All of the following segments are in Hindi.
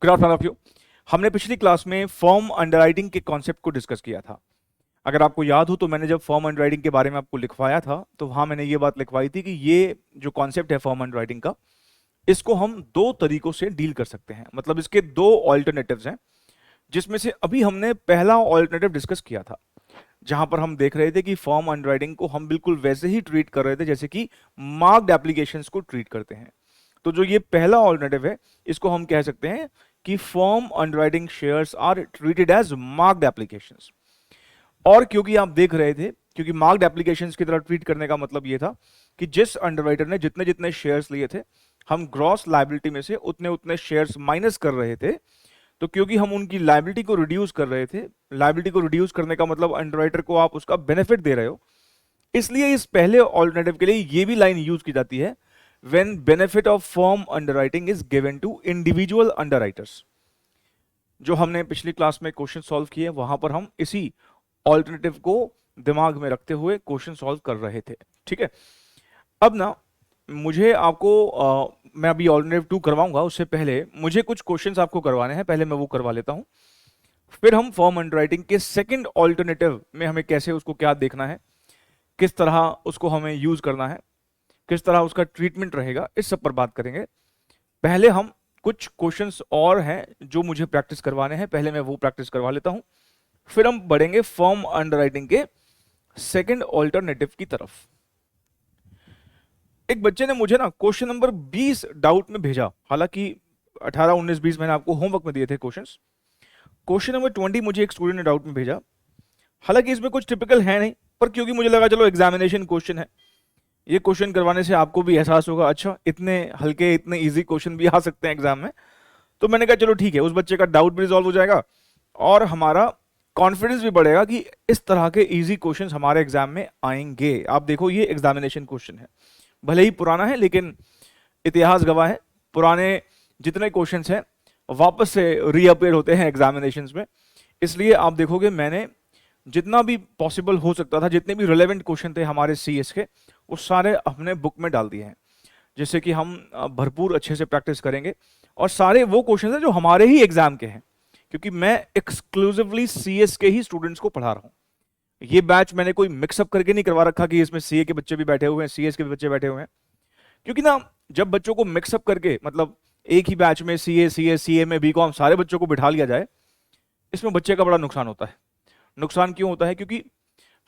Good afternoon of you. हमने पिछली क्लास में फर्म अंडरराइटिंग के कॉन्सेप्ट को डिस्कस किया था। अगर आपको याद हो तो मैंने जब फर्म अंडरराइटिंग के बारे में आपको लिखवाया था तो वहां मैंने ये बात लिखवाई थी कि ये जो कॉन्सेप्ट है फर्म अंडरराइटिंग का, इसको हम दो तरीकों से डील कर सकते हैं। मतलब इसके दो ऑल्टरनेटिव्स हैं, जिसमें से अभी हमने पहला ऑल्टरनेटिव डिस्कस किया था, जहां पर हम देख रहे थे कि फर्म अंडरराइटिंग को हम बिल्कुल वैसे ही ट्रीट कर रहे थे जैसे कि मार्क्ड एप्लीकेशंस को ट्रीट करते हैं। तो जो ये पहला ऑल्टरनेटिव है, इसको हम कह सकते हैं कि firm underwriting shares are treated as marked applications. और क्योंकि आप देख रहे थे, क्योंकि मार्क्ड एप्लीकेशंस की तरह ट्रीट करने का मतलब ये था कि जिस अंडरराइटर ने जितने जितने शेयर्स लिए थे, हम ग्रॉस लायबिलिटी में से उतने उतने शेयर्स माइनस कर रहे थे। तो क्योंकि हम उनकी लायबिलिटी को रिड्यूस कर रहे थे, लायबिलिटी को रिड्यूस करने का मतलब अंडरराइटर को आप उसका बेनिफिट दे रहे हो, इसलिए इस पहले ऑल्टरनेटिव के लिए ये भी लाइन यूज की जाती है, when benefit of firm underwriting is given to individual underwriters। जो हमने पिछली क्लास में क्वेश्चन सॉल्व किए वहां पर हम इसी ऑल्टरनेटिव को दिमाग में रखते हुए क्वेश्चन सॉल्व कर रहे थे। ठीक है, अब ना मुझे आपको मैं अभी ऑल्टरनेटिव 2 करवाऊंगा, उससे पहले मुझे कुछ क्वेश्चंस आपको करवाने हैं, पहले मैं वो करवा लेता हूं। फिर हम फर्म अंडरराइटिंग के सेकंड ऑल्टरनेटिव में हमें कैसे उसको क्या देखना है, किस तरह उसको हमें यूज करना है, किस तरह उसका ट्रीटमेंट रहेगा, इस सब पर बात करेंगे। पहले हम कुछ क्वेश्चंस और हैं जो मुझे प्रैक्टिस करवाने हैं, पहले मैं वो प्रैक्टिस करवा लेता हूं, फिर हम बढ़ेंगे फर्म अंडरराइटिंग के सेकंड ऑल्टरनेटिव की तरफ। एक बच्चे ने मुझे ना क्वेश्चन नंबर 20 डाउट में भेजा, हालांकि 18, 19, 20 मैंने आपको होमवर्क में दिए थे क्वेश्चंस। क्वेश्चन नंबर 20 मुझे एक स्टूडेंट ने डाउट में भेजा, हालांकि इसमें कुछ टिपिकल है नहीं, पर क्योंकि मुझे लगा चलो एग्जामिनेशन क्वेश्चन है, ये क्वेश्चन करवाने से आपको भी एहसास होगा, अच्छा इतने हल्के इतने इजी क्वेश्चन भी आ सकते हैं एग्जाम में। तो मैंने कहा चलो ठीक है, उस बच्चे का डाउट भी रिजॉल्व हो जाएगा और हमारा कॉन्फिडेंस भी बढ़ेगा कि इस तरह के इजी क्वेश्चंस हमारे एग्जाम में आएंगे। आप देखो, ये एग्जामिनेशन क्वेश्चन है, भले ही पुराना है, लेकिन इतिहास गवाह है, पुराने जितने क्वेश्चंस हैं वापस से रीअपेयर होते हैं एग्जामिनेशंस में। इसलिए आप देखोगे मैंने जितना भी पॉसिबल हो सकता था, जितने भी रिलेवेंट क्वेश्चन थे हमारे सीएस के, वो सारे अपने बुक में डाल दिए हैं, जिससे कि हम भरपूर अच्छे से प्रैक्टिस करेंगे। और सारे वो क्वेश्चन हैं जो हमारे ही एग्जाम के हैं, क्योंकि मैं एक्सक्लूसिवली सीएस के ही स्टूडेंट्स को पढ़ा रहा हूँ। ये बैच मैंने कोई मिक्सअप करके नहीं करवा रखा कि इसमें सीए के बच्चे भी बैठे हुए हैं, सीएस के भी बच्चे बैठे हुए हैं। क्योंकि ना जब बच्चों को मिक्सअप करके, मतलब एक ही बैच में सीए सीएस सीए में बीकॉम सारे बच्चों को बिठा लिया जाए, इसमें बच्चे का बड़ा नुकसान होता है। नुकसान क्यों होता है? क्योंकि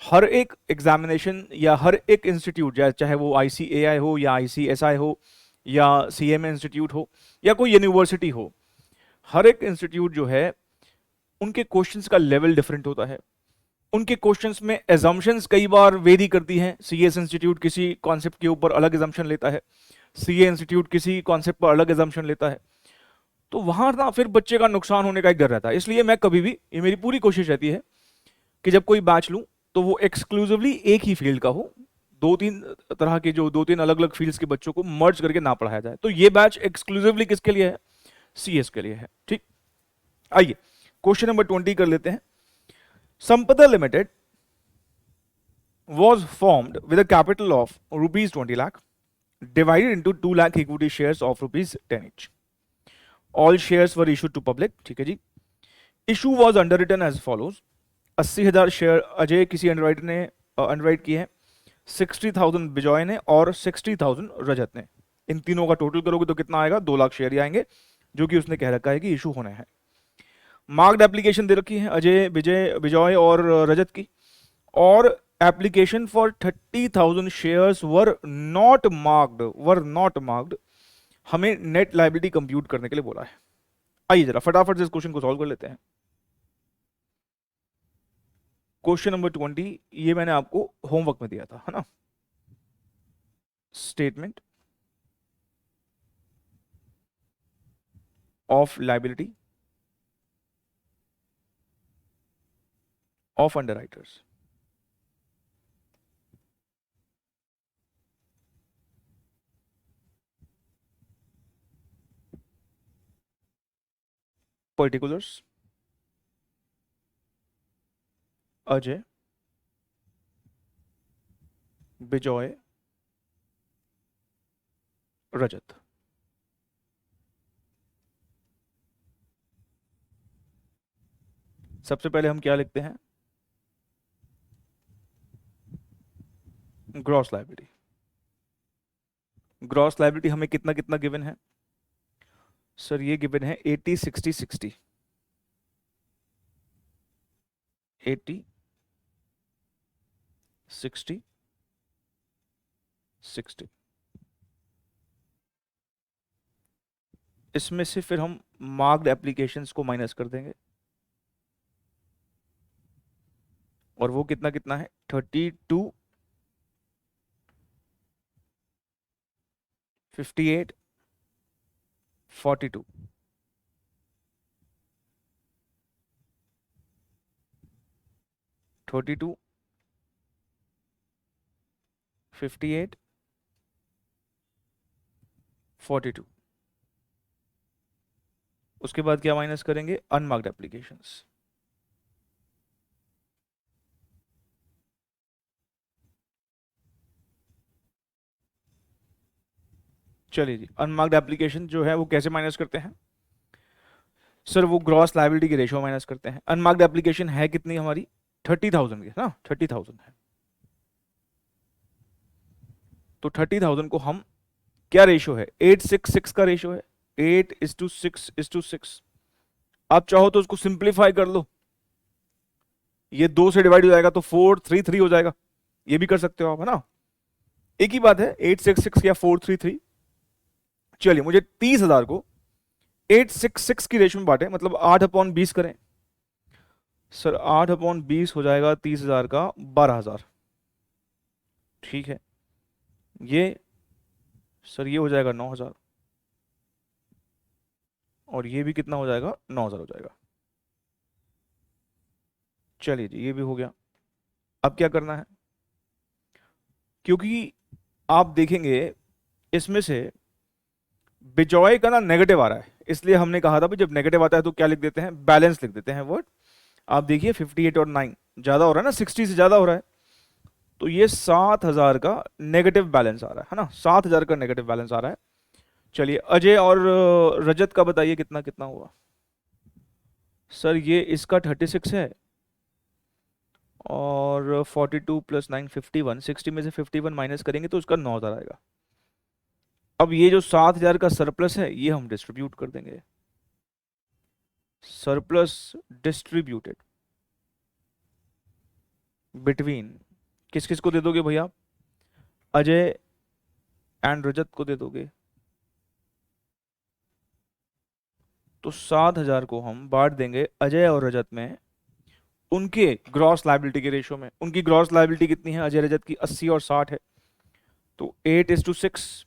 हर एक एग्जामिनेशन या हर एक इंस्टीट्यूट, चाहे वो आईसीएआई हो या आईसीएसआई हो या सीएमए इंस्टीट्यूट हो या कोई यूनिवर्सिटी हो, हर एक इंस्टीट्यूट जो है उनके क्वेश्चंस का लेवल डिफरेंट होता है। उनके क्वेश्चंस में एजम्पशंस कई बार वेरी करती हैं। सीएस इंस्टीट्यूट किसी कॉन्सेप्ट के ऊपर अलग एजम्पशन लेता है, सीए इंस्टीट्यूट किसी कॉन्सेप्ट पर अलग एजम्पशन लेता है। तो वहां ना फिर बच्चे का नुकसान होने का एक डर रहता है। इसलिए मैं कभी भी, ये मेरी पूरी कोशिश रहती है कि जब कोई बैच लूं तो वो एक्सक्लूसिवली एक ही फील्ड का हो, दो तीन तरह के, जो दो तीन अलग अलग फील्ड्स के बच्चों को मर्ज करके ना पढ़ाया जाए। तो ये बैच एक्सक्लूसिवली किसके लिए है? सीएस के लिए है। ठीक, आइए क्वेश्चन नंबर 20 कर लेते हैं। संपदा limited was formed with a capital of rupees 20 lakh divided into 2 lakh equity shares of rupees 10 each. All shares were issued to public। ठीक है जी। Issue was underwritten as follows: 80,000 share Ajay किसी अंडरराइटर ने अंडरराइट किए हैं, 60,000 बिजॉय ने और 60,000 रजत ने। इन तीनों का टोटल करोगे तो कितना आएगा? 2 लाख शेयर ही आएंगे, जो कि उसने कह रखा है कि इशू होने हैं। मार्क्ड एप्लीकेशन दे रखी है अजय, विजय, विजॉय और रजत की, और application for 30,000 shares were not marked. हमें नेट लाइबिलिटी कंप्यूट करने के लिए बोला है। आइए जरा फटाफट से इस क्वेश्चन को सॉल्व कर लेते हैं। क्वेश्चन नंबर 20 ये मैंने आपको होमवर्क में दिया था, है ना? Statement of liability of underwriters. Particulars Ajay, Bijoy, Rajat. सबसे पहले हम क्या लिखते हैं, ग्रॉस लायबिलिटी। ग्रॉस लायबिलिटी हमें कितना कितना गिवन है सर? ये गिवन है 80 60 60, 80 60 60। इसमें से फिर हम मार्क्ड एप्लीकेशंस को माइनस कर देंगे, और वो कितना कितना है, 32 58 42। Thirty two 58 42। उसके बाद क्या माइनस करेंगे, अनमार्क्ड एप्लीकेशंस। चलिए जी, अनमार्क्ड एप्लीकेशन जो है वो कैसे माइनस करते हैं सर? वो ग्रॉस लायबिलिटी की रेशियो माइनस करते हैं। अनमार्क्ड एप्लीकेशन है कितनी हमारी, 30,000 की ना, 30,000 है। तो 30,000 को हम, क्या रेशियो है, 866 का रेशियो है, 8:6:6। आप चाहो तो उसको सिंप्लीफाई कर लो, ये 2 से डिवाइड हो जाएगा तो 433 हो जाएगा, ये भी कर सकते हो आप, है ना, एक ही बात है, 866 या 433। चलिए, मुझे 30,000 को 866 की रेशियो में बांटे, मतलब 8/20 करें सर। 8/20 हो जाएगा 30,000 का 12,000, ठीक है। ये सर ये हो जाएगा 9,000, और ये भी कितना हो जाएगा, 9,000 हो जाएगा। चलिए जी, ये भी हो गया। अब क्या करना है, क्योंकि आप देखेंगे इसमें से बिजॉय का ना नेगेटिव आ रहा है, इसलिए हमने कहा था जब नेगेटिव आता है तो क्या लिख देते हैं, बैलेंस लिख देते हैं वर्ड। आप देखिए 58 और 9 ज्यादा हो रहा है ना, 60 से ज्यादा हो रहा है, तो ये 7,000 का नेगेटिव बैलेंस आ रहा है ना, 7,000 का नेगेटिव बैलेंस आ रहा है। चलिए, अजय और रजत का बताइए कितना कितना हुआ सर? ये इसका 36 है, और 42 + 9 51, 60 में से 51 माइनस करेंगे तो उसका 9,000 आएगा। अब ये जो 7,000 का सरप्लस है ये हम डिस्ट्रीब्यूट कर देंगे, सरप्लस डिस्ट्रीब्यूटेड बिटवीन, किस किस को दे दोगे भैया? अजय एंड रजत को दे दोगे। तो 7,000 को हम बांट देंगे अजय और रजत में, उनके ग्रॉस लायबिलिटी के रेशियो में। उनकी ग्रॉस लायबिलिटी कितनी है अजय रजत की, 80 और 60 है, तो 8:6,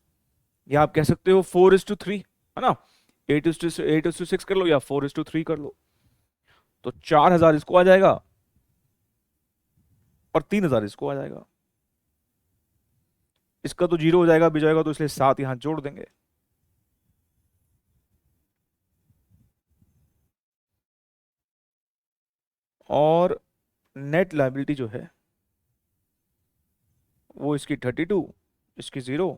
या आप कह सकते हो 4:3, है ना, 8:6 कर लो या 4:3 कर लो। तो 4,000 इसको आ जाएगा और 3,000 इसको आ जाएगा। इसका तो 0 हो जाएगा बिजॉय का, तो इसलिए 7 यहां जोड़ देंगे। और नेट लायबिलिटी जो है वो इसकी 32, इसकी 0,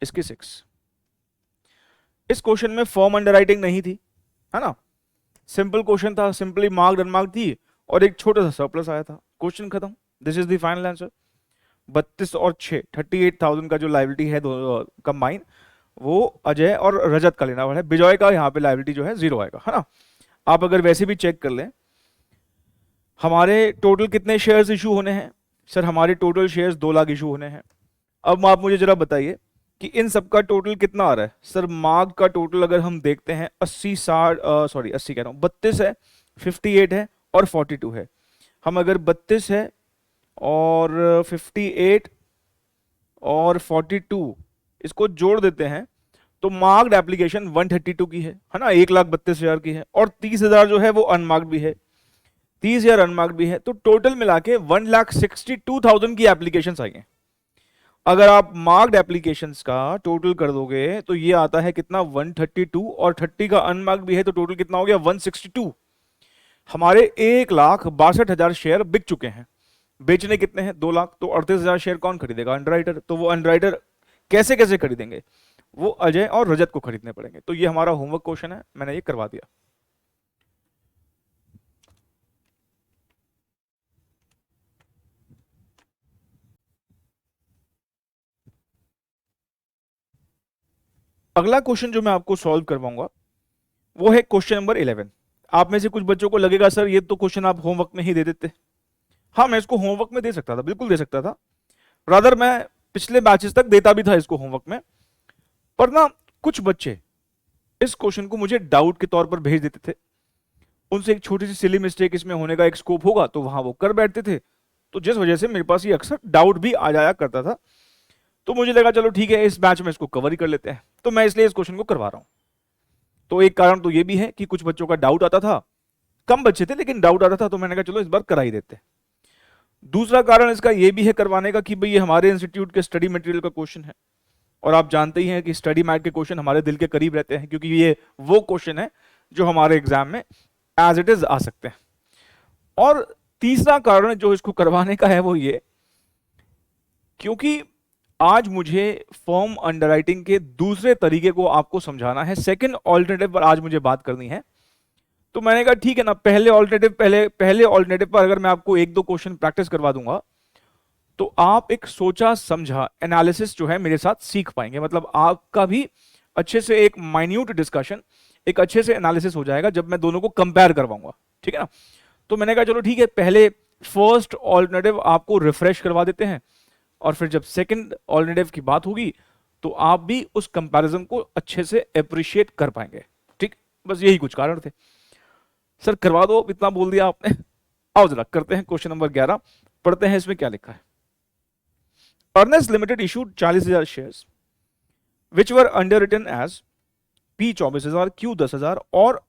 इसकी 6। इस क्वेश्चन में फॉर्म अंडरराइटिंग नहीं थी, है ना, सिंपल क्वेश्चन था, सिंपली मार्क्ड अनमार्क्ड थी, और एक छोटा सा सरप्लस आया था, क्वेश्चन खत्म। This is the final answer. 32 और 6, 38,000 का जो लायबिलिटी है कंबाइन, वो अजय और रजत का लेना वाला है। बिजॉय का यहाँ पे लायबिलिटी जो है 0 आएगा, है ना। आप अगर वैसे भी चेक कर लें, हमारे टोटल कितने शेयर्स इशू होने हैं सर? हमारे टोटल शेयर्स 2 लाख इशू होने हैं। अब आप मुझे जरा बताइए कि इन सब का टोटल कितना आ रहा है सर? मार्क का टोटल अगर हम देखते हैं 80 60 सॉरी 80 कह रहा हूँ, 32 है, 58 है और 42 है। हम अगर 32 है और 58 और 42 इसको जोड़ देते हैं तो मार्क्ड एप्लीकेशन 132 की है ना, 1,32,000 की है, और 30,000 जो है वो अनमार्क्ड भी है, 30,000 अनमार्क्ड भी है, तो टोटल मिला के 1,62,000 की एप्लीकेशंस आई हैं। अगर आप मार्क्ड एप्लीकेशंस का टोटल कर दोगे तो ये आता है कितना, 132, और 30 का अनमार्क्ड भी है, तो टोटल कितना हो गया, 162। हमारे 1,62,000 शेयर बिक चुके हैं। बेचने कितने हैं, 2 लाख, तो 38,000 शेयर कौन खरीदेगा, अंडरराइटर। तो वो अंडरराइटर कैसे कैसे खरीदेंगे, वो अजय और रजत को खरीदने पड़ेंगे। तो ये हमारा होमवर्क क्वेश्चन है, मैंने ये करवा दिया। अगला क्वेश्चन जो मैं आपको सॉल्व करवाऊंगा वो है क्वेश्चन नंबर 11। आप में से कुछ बच्चों को लगेगा सर ये तो क्वेश्चन आप होमवर्क में ही दे देते। हाँ, मैं इसको होमवर्क में दे सकता था, बिल्कुल दे सकता था। रादर मैं पिछले बैचेस तक देता भी था इसको होमवर्क में, पर ना कुछ बच्चे इस क्वेश्चन को मुझे डाउट के तौर पर भेज देते थे। उनसे एक छोटी सी सिली मिस्टेक इसमें होने का एक स्कोप होगा तो वहां वो कर बैठते थे, तो जिस वजह से मेरे पास ये अक्सर डाउट भी आ जाया करता था। तो मुझे लगा चलो ठीक है, इस बैच में इसको कवर ही कर लेते हैं, तो मैं इसलिए इस क्वेश्चन को करवा रहा हूं। तो एक कारण तो ये भी है कि कुछ बच्चों का डाउट आता था, कम बच्चे थे लेकिन डाउट आता था, तो मैंने कहा चलो इस बार करा ही देते हैं। दूसरा कारण इसका ये भी है करवाने का कि भाई ये हमारे इंस्टीट्यूट के स्टडी मटेरियल का क्वेश्चन है, और आप जानते ही हैं कि स्टडी मैट के क्वेश्चन हमारे दिल के करीब रहते हैं, क्योंकि ये वो क्वेश्चन है जो हमारे एग्जाम में एज इट इज आ सकते हैं। और तीसरा कारण जो इसको करवाने का है वो ये, क्योंकि आज मुझे फॉर्म अंडरराइटिंग के दूसरे तरीके को आपको समझाना है, सेकंड ऑल्टरनेटिव पर आज मुझे बात करनी है। तो मैंने कहा ठीक है ना, पहले ऑल्टरनेटिव पर अगर मैं आपको एक दो क्वेश्चन प्रैक्टिस करवा दूंगा तो आप एक सोचा समझा एनालिसिस जो है मेरे साथ सीख पाएंगे। मतलब आपका भी अच्छे से एक माइन्यूट डिस्कशन, एक अच्छे से एनालिसिस हो जाएगा जब मैं दोनों को कंपेयर करवाऊंगा, ठीक है ना। तो मैंने कहा चलो ठीक है, पहले फर्स्ट ऑल्टरनेटिव आपको रिफ्रेश करवा देते हैं, और फिर जब सेकंड ऑल्टरनेटिव की बात होगी तो आप भी उस कंपैरिजन को अच्छे से अप्रिशिएट कर पाएंगे। ठीक, बस यही कुछ कारण थे। सर करवा दो, इतना बोल दिया आपने। आओ जरा करते हैं क्वेश्चन नंबर 11, पढ़ते हैं इसमें क्या लिखा है। Ernest limited issued 40,000 shares which were underwritten as P 24,000, Q 10,000 और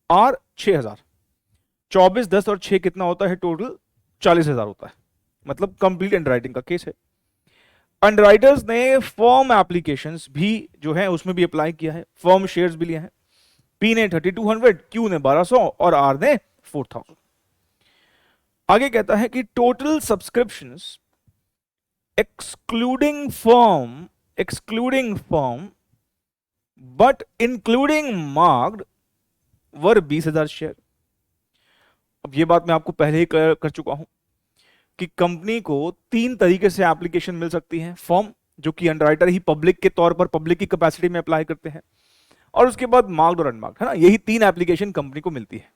R 6,000। 24, 10 और 6 कितना होता है टोटल? 40,000 होता है। मतलब कंप्लीट अंडरराइटिंग का केस है। अंडरराइटर्स ने फर्म एप्लीकेशंस भी जो है उसमें भी अप्लाई किया है, फर्म शेयर्स भी लिए हैं। P ने 3200, Q ने 1200 और R ने 4000। आगे कहता है कि total subscriptions excluding firm but including marked were 20,000 share. अब ये बात मैं आपको पहले ही कर चुका हूं कि कंपनी को 3 तरीके से एप्लीकेशन मिल सकती है। फर्म, जो कि अंडरराइटर ही पब्लिक के तौर पर पब्लिक की कैपेसिटी में अप्लाई करते हैं, और उसके बाद मार्क्ड और अनमार्क्ड, है ना। यही 3 एप्लीकेशन कंपनी को मिलती है।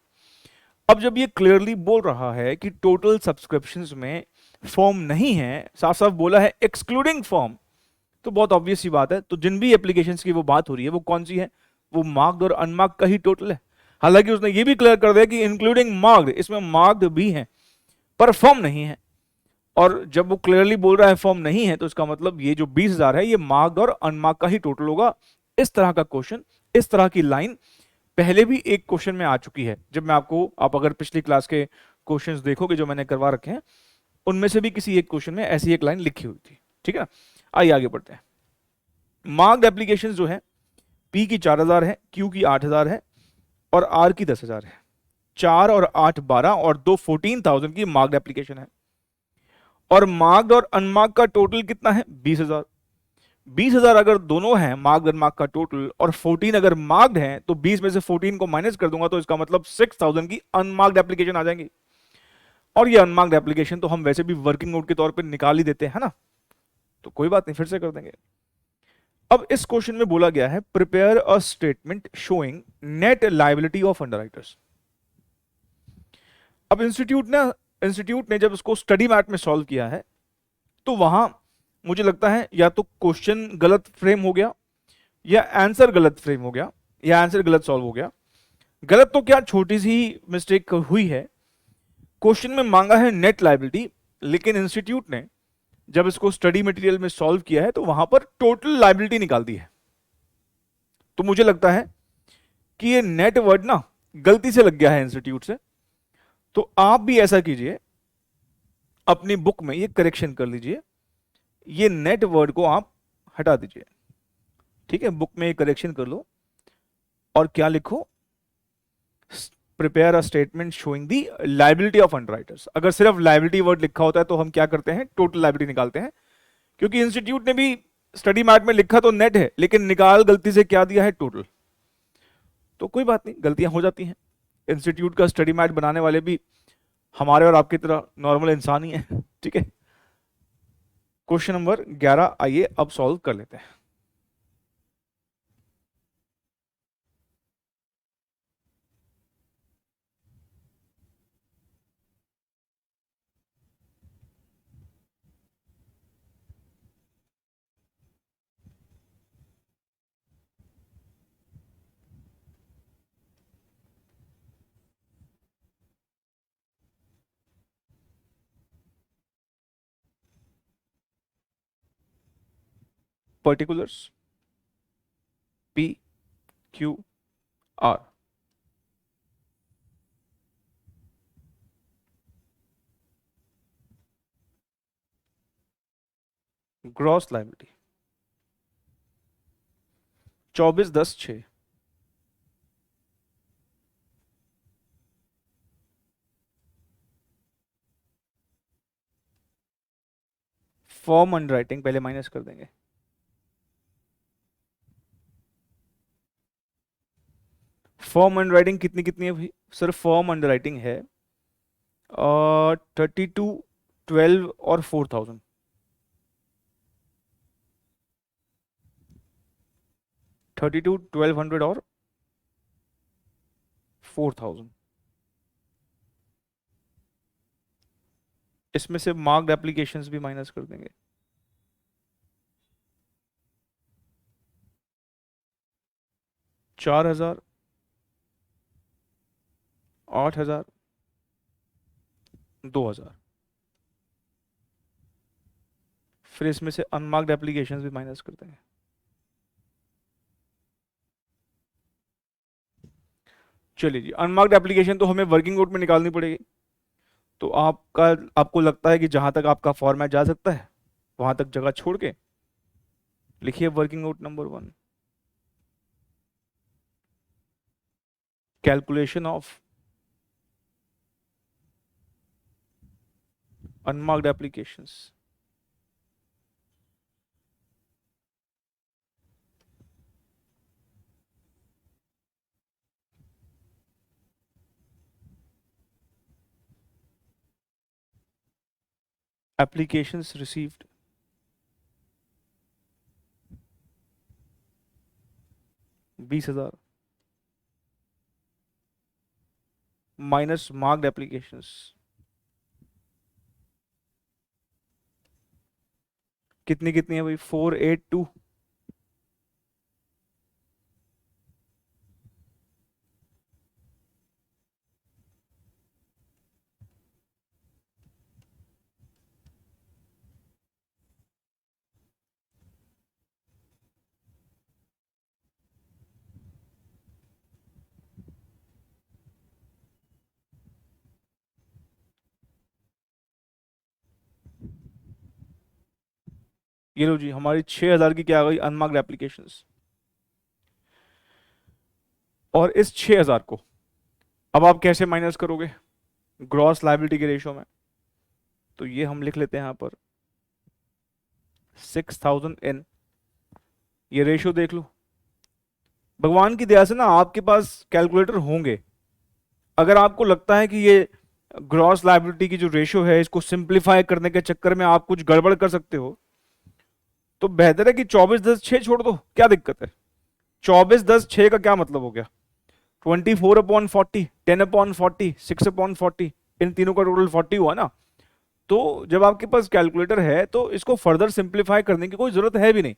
अब जब ये क्लियरली बोल रहा है कि टोटल सब्सक्रिप्शंस में फर्म नहीं है, साफ साफ बोला है एक्सक्लूडिंग फर्म, तो बहुत ऑब्वियस सी बात है, तो जिन भी एप्लीकेशंस की वो बात हो रही है वो कौन सी है? वो मार्क्ड और अनमार्क्ड का ही टोटल है। हालांकि उसने ये भी क्लियर कर दिया कि इंक्लूडिंग मार्क्ड, इसमें मार्क्ड भी है पर फर्म नहीं है। और जब वो क्लियरली बोल रहा है फर्म नहीं है, तो इसका मतलब ये जो 20,000 है ये मार्क्ड और अनमार्क्ड का ही टोटल होगा। इस तरह का क्वेश्चन, इस तरह की लाइन पहले भी एक क्वेश्चन में आ चुकी है। जब मैं आपको, आप अगर पिछली क्लास के क्वेश्चंस देखोगे जो मैंने करवा रखे हैं, उनमें से भी किसी एक क्वेश्चन में ऐसी एक लाइन लिखी हुई थी, ठीक है ना। आइए आगे बढ़ते हैं। मार्क्ड एप्लीकेशंस जो है, P की 4,000 है, Q की 8,000 है और R की 10,000 है। 4 और 8 12 और 2 14,000 की मार्क्ड एप्लीकेशन है। और मार्क्ड और अनमार्क्ड का टोटल कितना है? 20,000। 20,000 अगर दोनों हैं मार्क्ड अनमार्क्ड का टोटल, और 14 अगर मार्क्ड है, तो 20 में से 14 को माइनस कर दूंगा, तो इसका मतलब 6,000 की अनमार्क्ड एप्लीकेशन आ जाएंगी। और ये अनमार्क्ड एप्लीकेशन तो हम वैसे भी वर्किंग नोट के तौर पे निकाल ही देते हैं ना, तो कोई बात नहीं, फिर से कर देंगे। अब इस क्वेश्चन में बोला गया है prepare a statement showing net liability of underwriters. अब इंस्टीट्यूट ने जब उसको स्टडी मैट में सॉल्व किया है, तो वहां मुझे लगता है या तो क्वेश्चन गलत फ्रेम हो गया, या आंसर गलत फ्रेम हो गया, या आंसर गलत सॉल्व हो गया। गलत तो क्या, छोटी सी मिस्टेक हुई है। क्वेश्चन में मांगा है नेट लायबिलिटी, लेकिन इंस्टीट्यूट ने जब इसको स्टडी मटेरियल में सॉल्व किया है तो वहां पर टोटल लायबिलिटी निकाल दी है। तो मुझे लगता है कि ये नेट वर्ड ना गलती से लग गया है इंस्टीट्यूट से। तो आप भी ऐसा कीजिए, अपनी बुक में ये करेक्शन कर लीजिए, ये नेट वर्ड को आप हटा दीजिए, ठीक है। बुक में ये करेक्शन कर लो और क्या लिखो? Prepare a statement showing the liability of underwriters. अगर सिर्फ लायबिलिटी वर्ड लिखा होता है तो हम क्या करते हैं? टोटल लायबिलिटी निकालते हैं। क्योंकि इंस्टीट्यूट ने भी स्टडी मैट में लिखा तो नेट है, लेकिन निकाल गलती से क्या दिया है? टोटल। तो कोई बात नहीं, गलतियां हो जाती हैं। इंस्टीट्यूट का स्टडी मैट बनाने वाले भी हमारे और आपकी तरह नॉर्मल इंसान ही है, ठीक है। क्वेश्चन नंबर 11 आइए अब सॉल्व कर लेते हैं। Particulars P Q R, gross liability 24/10/6, form underwriting पहले माइनस कर देंगे। फॉर्म अंडरराइटिंग कितनी कितनी है भाई? सिर्फ फॉर्म अंडरराइटिंग है 32, 12 और 4000। 32, 1200 और 4000। इसमें से मार्क्ड एप्लीकेशंस भी माइनस कर देंगे। चार हजार, 8,000, 2,000। फिर इसमें से अनमार्क्ड एप्लीकेशंस भी माइनस कर देंगे। चलिए जी, अनमार्क्ड एप्लीकेशन तो हमें वर्किंग नोट में निकालनी पड़ेगी। तो आपको लगता है कि जहां तक आपका फॉर्मेट जा सकता है वहां तक जगह छोड़ के लिखिए working note number 1, calculation of unmarked applications. Applications received 20,000 minus marked applications कितनी कितनी है भाई? 482। ये लो जी, हमारी 6,000 की क्या आ गई? Unmarked applications. और इस 6,000 को अब आप कैसे माइनस करोगे ग्रॉस लायबिलिटी के रेशियो में? तो ये हम लिख लेते हैं यहां पर 6,000 इन, ये रेशियो देख लो। भगवान की दया से ना आपके पास कैलकुलेटर होंगे। अगर आपको लगता है कि ये ग्रॉस लायबिलिटी की जो रेशियो है इसको सिंप्लीफाई करने के चक्कर में आप कुछ गड़बड़ कर सकते हो, तो बेहतर है कि 24/10/6 छोड़ दो। क्या दिक्कत है? 24/10/6 का क्या मतलब हो गया? 24/40, 10/40, 6/40, इन तीनों का टोटल 40 हुआ ना। तो जब आपके पास कैलकुलेटर है तो इसको फर्दर सिंप्लीफाई करने की कोई जरूरत है भी नहीं।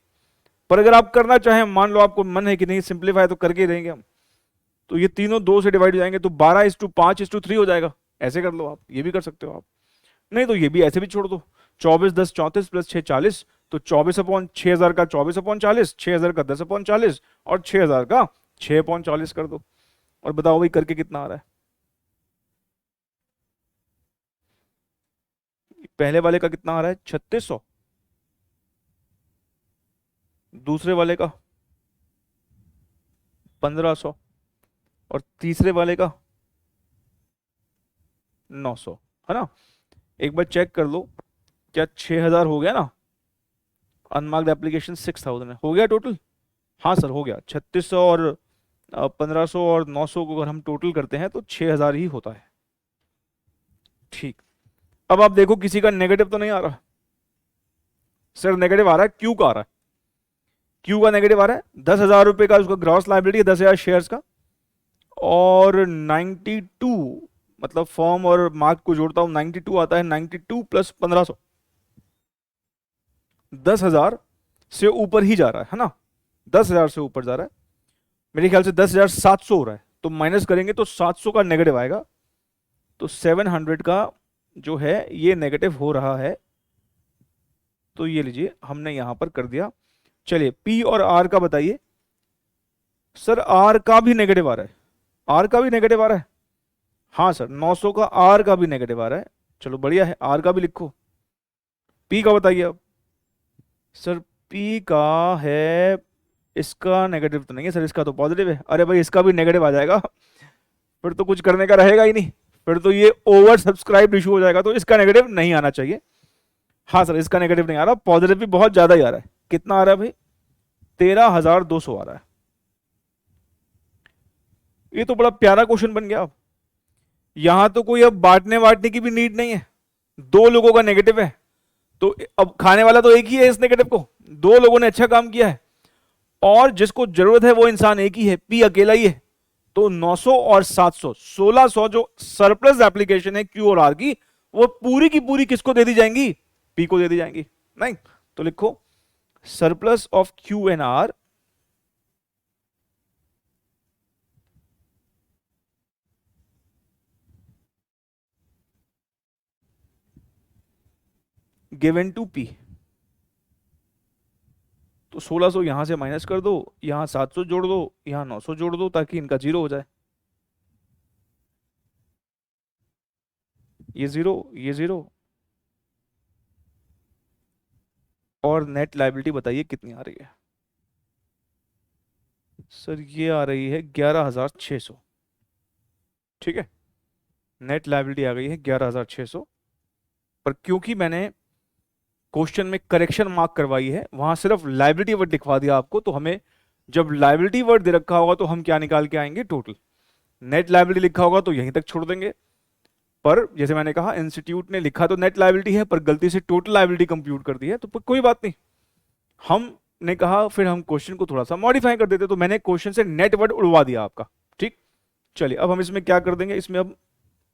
पर अगर आप करना चाहें, मान लो आपको मन है कि नहीं सिंप्लीफाई तो करके ही रहेंगे हम, तो ये तीनों 2 से डिवाइड हो जाएंगे तो 12:5:3 हो जाएगा। ऐसे कर लो, आप ये भी कर सकते हो आप। नहीं तो ये भी ऐसे भी छोड़ दो। 24/10 = 34 प्लस 6 40, तो 24/6000 का 24/40, 6,000 का 10/40 और 6,000 का 6/40 कर दो। और बताओ भाई करके कितना आ रहा है? पहले वाले का कितना आ रहा है? 3600। दूसरे वाले का 1500 और तीसरे वाले का 900, है ना? एक बार चेक कर लो, क्या 6,000 हो गया ना? अनमार्क्ड एप्लीकेशन 6,000 है, हो गया टोटल? हाँ सर हो गया। 3600 और 1500 और 900 को अगर हम टोटल करते हैं तो 6,000 ही होता है। ठीक। अब आप देखो किसी का नेगेटिव तो नहीं आ रहा? सर नेगेटिव आ रहा है, क्यू का आ रहा है। क्यू का नेगेटिव आ रहा है। 10,000 रुपए का उसका ग्रॉस लाइबिलिटी है, 10,000 शेयर्स का। और 92, मतलब फॉर्म और मार्क को जोड़ता हूं 92 आता है। 92 प्लस 1500, 10,000 से ऊपर ही जा रहा है ना? 10,000 से ऊपर जा रहा है। मेरे ख्याल से 10,700 हो रहा है, तो माइनस करेंगे तो 700 का नेगेटिव आएगा। तो 700 का जो है ये नेगेटिव हो रहा है। तो ये लीजिए हमने यहां पर कर दिया चलिए पी और आर का बताइए। सर आर का भी नेगेटिव आ रहा है, आर का भी नेगेटिव आ रहा है। हाँ सर 900 का आर का भी नेगेटिव आ रहा है। चलो बढ़िया है, आर का भी लिखो। पी का बताइए अब। सर पी का है, इसका नेगेटिव तो नहीं है सर, इसका तो पॉजिटिव है। अरे भाई इसका भी नेगेटिव आ जाएगा, फिर तो कुछ करने का रहेगा ही नहीं, फिर तो ये ओवर सब्सक्राइब इशू हो जाएगा, तो इसका नेगेटिव नहीं आना चाहिए। हाँ सर इसका नेगेटिव नहीं आ रहा, पॉजिटिव भी बहुत ज्यादा ही आ रहा है। कितना आ रहा है भाई? 13,200 आ रहा है। ये तो बड़ा प्यारा क्वेश्चन बन गया। अब यहां तो कोई अब बांटने बांटने की भी नीड नहीं है, दो लोगों का नेगेटिव है, तो अब खाने वाला तो एक ही है इस नेगेटिव को, दो लोगों ने अच्छा काम किया है, और जिसको जरूरत है वो इंसान एक ही है, पी अकेला ही है। तो 900 और 700 1600 जो सरप्लस एप्लीकेशन है क्यू और आर की, वो पूरी की पूरी किसको दे दी जाएंगी? पी को दे दी जाएंगी। नहीं तो लिखो surplus of Q and R given to P. तो 1600 यहां से माइनस कर दो, यहां 700 जोड़ दो, यहां 900 जोड़ दो, ताकि इनका जीरो हो जाए। ये जीरो, ये जीरो, और नेट लाइबिलिटी बताइए कितनी आ रही है? सर ये आ रही है 11,600। ठीक है, नेट लाइबिलिटी आ गई है 11,600। पर क्योंकि मैंने क्वेश्चन में करेक्शन मार्क करवाई है, वहां सिर्फ लाइबिलिटी वर्ड लिखवा दिया आपको, तो हमें जब लाइबिलिटी वर्ड दे रखा होगा तो हम क्या निकाल के आएंगे? टोटल। नेट लाइबिलिटी लिखा होगा तो यहीं तक छोड़ देंगे। पर जैसे मैंने कहा इंस्टीट्यूट ने लिखा तो नेट लाइबिलिटी है, पर गलती से टोटल लाइबिलिटी कंप्यूट कर दी है, तो कोई बात नहीं। हमने कहा फिर हम क्वेश्चन को थोड़ा सा मॉडिफाई कर देते, तो मैंने क्वेश्चन से नेट वर्ड उड़वा दिया आपका। ठीक, चलिए अब हम इसमें क्या कर देंगे, इसमें अब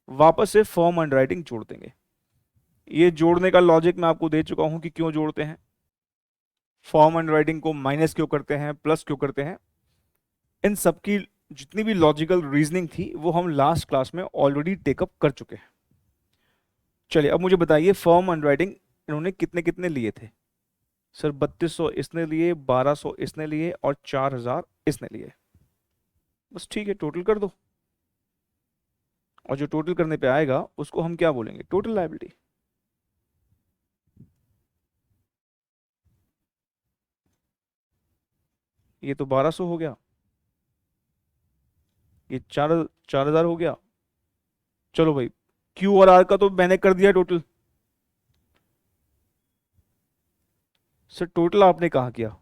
वापस से फॉर्म अंडरराइटिंग जोड़ देंगे। ये जोड़ने का लॉजिक मैं आपको दे चुका हूं कि क्यों जोड़ते हैं, फॉर्म अंडरराइटिंग को माइनस क्यों करते हैं, प्लस क्यों करते हैं। इन सबकी जितनी भी लॉजिकल रीजनिंग थी वो हम लास्ट क्लास में ऑलरेडी टेकअप कर चुके हैं। चलिए अब मुझे बताइए फॉर्म अंडरराइटिंग इन्होंने कितने कितने लिए थे? सर 3200 इसने लिए, 1200 इसने लिए, और 4000 इसने लिए। बस ठीक है, टोटल कर दो, और जो टोटल करने पे आएगा उसको हम क्या बोलेंगे? Total liability. ये तो 1200 हो गया, ये 4000 हो गया। चलो भाई क्यू और आर का तो मैंने कर दिया टोटल। सर टोटल आपने कहा किया?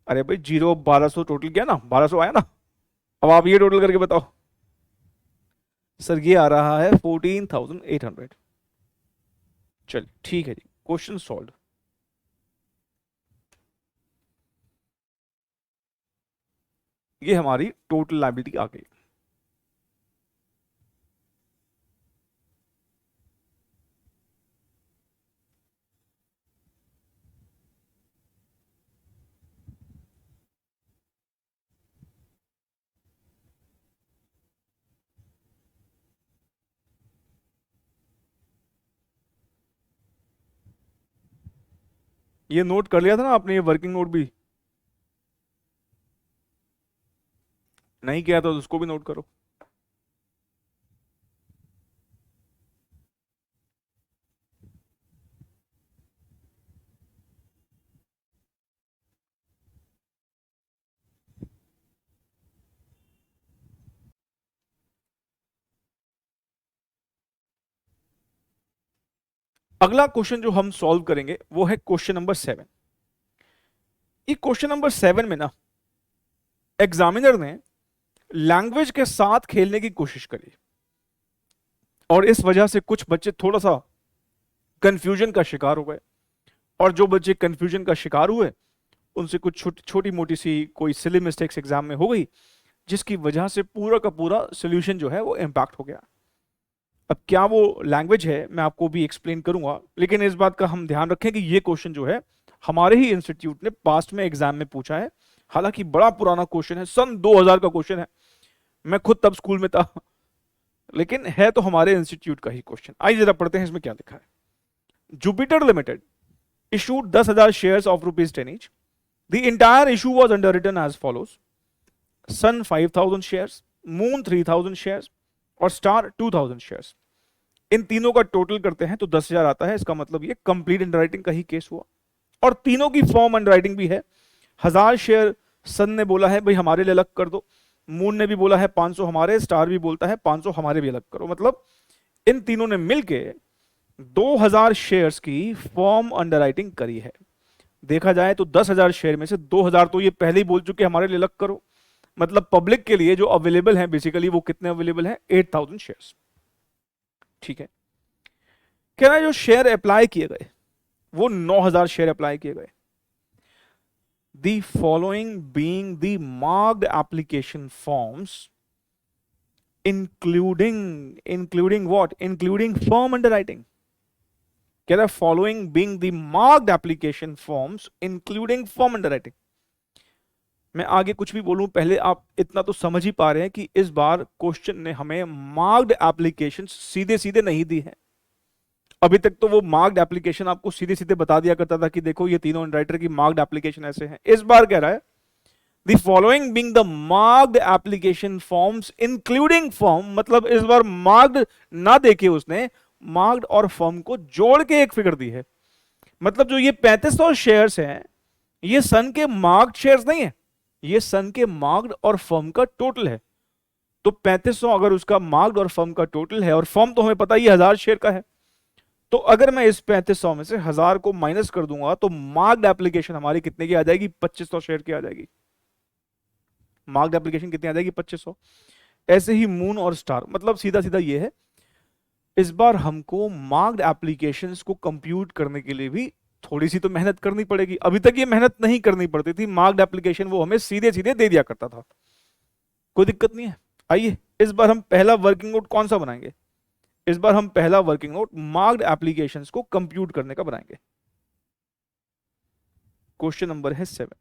अरे भाई 0 1200 टोटल किया ना, 1200 आया ना। अब आप ये टोटल करके बताओ। सर ये आ रहा है 14,800। चलिए ठीक है जी, क्वेश्चन सॉल्व। ये हमारी टोटल लायबिलिटी आ गई। ये नोट कर लिया था ना आपने, ये वर्किंग नोट भी नहीं किया तो उसको भी नोट करो। अगला क्वेश्चन जो हम सॉल्व करेंगे वो है क्वेश्चन नंबर 7। ये क्वेश्चन नंबर 7 में ना एग्जामिनर ने लैंग्वेज के साथ खेलने की कोशिश करी, और इस वजह से कुछ बच्चे थोड़ा सा कंफ्यूजन का शिकार हो गए, और जो बच्चे कंफ्यूजन का शिकार हुए उनसे कुछ छोटी मोटी सी कोई सिली मिस्टेक्स एग्जाम में हो गई, जिसकी वजह से पूरा का पूरा सोल्यूशन जो है वो इम्पैक्ट हो गया। अब क्या वो लैंग्वेज है मैं आपको भी एक्सप्लेन करूंगा, लेकिन इस बात का हम ध्यान रखें कि ये क्वेश्चन जो है हमारे ही इंस्टीट्यूट ने पास्ट में एग्जाम में पूछा है। हालांकि बड़ा पुराना क्वेश्चन है, सन 2000 का क्वेश्चन है, मैं खुद तब स्कूल में था, लेकिन है तो हमारे इंस्टीट्यूट का ही क्वेश्चन। आइए जरा पढ़ते हैं इसमें क्या लिखा है। Jupiter limited issued 10,000 shares of rupees 10 each the entire issue was underwritten as follows: Sun 5,000 shares, Moon 3,000 shares और स्टार 2,000 शेयर्स। इन तीनों का टोटल करते हैं तो 10,000 आता है। इसका मतलब ये कंप्लीट अंडरराइटिंग का ही केस हुआ, और तीनों की फॉर्म अंडरराइटिंग भी है। 1,000 शेयर सन ने बोला है भाई हमारे लिए अलग कर दो, मून ने भी बोला है 500 हमारे, स्टार भी बोलता है 500 हमारे भी अलग करो। मतलब इन तीनों ने मिलके 2,000 शेयर्स की फॉर्म अंडरराइटिंग करी है। देखा जाए तो 10,000 शेयर में से 2,000 तो ये पहले ही बोल चुके हमारे लिए अलग करो। मतलब पब्लिक के लिए जो अवेलेबल है बेसिकली वो कितने अवेलेबल है? 8,000 शेयर्स। ठीक है, कहना है जो शेयर अप्लाई किए गए वो 9,000 शेयर अप्लाई किए गए। The following being the marked application forms including what? Including firm underwriting. कह रहा है following being the marked application forms including firm underwriting. मैं आगे कुछ भी बोलूं पहले आप इतना तो समझ ही पा रहे हैं कि इस बार क्वेश्चन ने हमें मार्क्ड एप्लीकेशन सीधे सीधे नहीं दी है। अभी तक तो वो मार्क्ड एप्लीकेशन आपको सीधे सीधे बता दिया करता था कि देखो ये तीनों अंडरराइटर की मार्क्ड एप्लीकेशन ऐसे हैं। इस बार कह रहा है the following being the marked application forms including form, मतलब इस बार मार्क्ड ना देके उसने मार्क्ड और फॉर्म को जोड़ के एक फिगर दी है। मतलब जो ये 3500 शेयर्स हैं ये सन के मार्क्ड शेयर्स नहीं है, ये सन के मार्क्ड और फर्म का टोटल है। तो 3500 अगर उसका मार्क्ड और फर्म का टोटल है, और फर्म तो हमें पता ही 1,000 शेयर का है, तो अगर मैं इस 3500 में से 1,000 को माइनस कर दूंगा तो मार्क्ड एप्लीकेशन हमारी कितने की आ जाएगी? 2,500 शेयर की आ जाएगी। मार्क्ड एप्लीकेशन कितनी आ जाएगी? 2,500। ऐसे ही मून और स्टार, मतलब सीधा सीधा ये है इस बार हमको मार्क्ड एप्लीकेशंस को कंप्यूट करने के लिए भी थोड़ी सी तो मेहनत करनी पड़ेगी। अभी तक ये मेहनत नहीं करनी पड़ती थी, मार्क्ड एप्लीकेशन वो हमें सीधे सीधे दे दिया करता था, कोई दिक्कत नहीं है। आइए इस बार हम पहला वर्किंग नोट कौन सा बनाएंगे? इस बार हम पहला वर्किंग नोट मार्क्ड एप्लीकेशंस को कंप्यूट करने का बनाएंगे। क्वेश्चन नंबर है 7।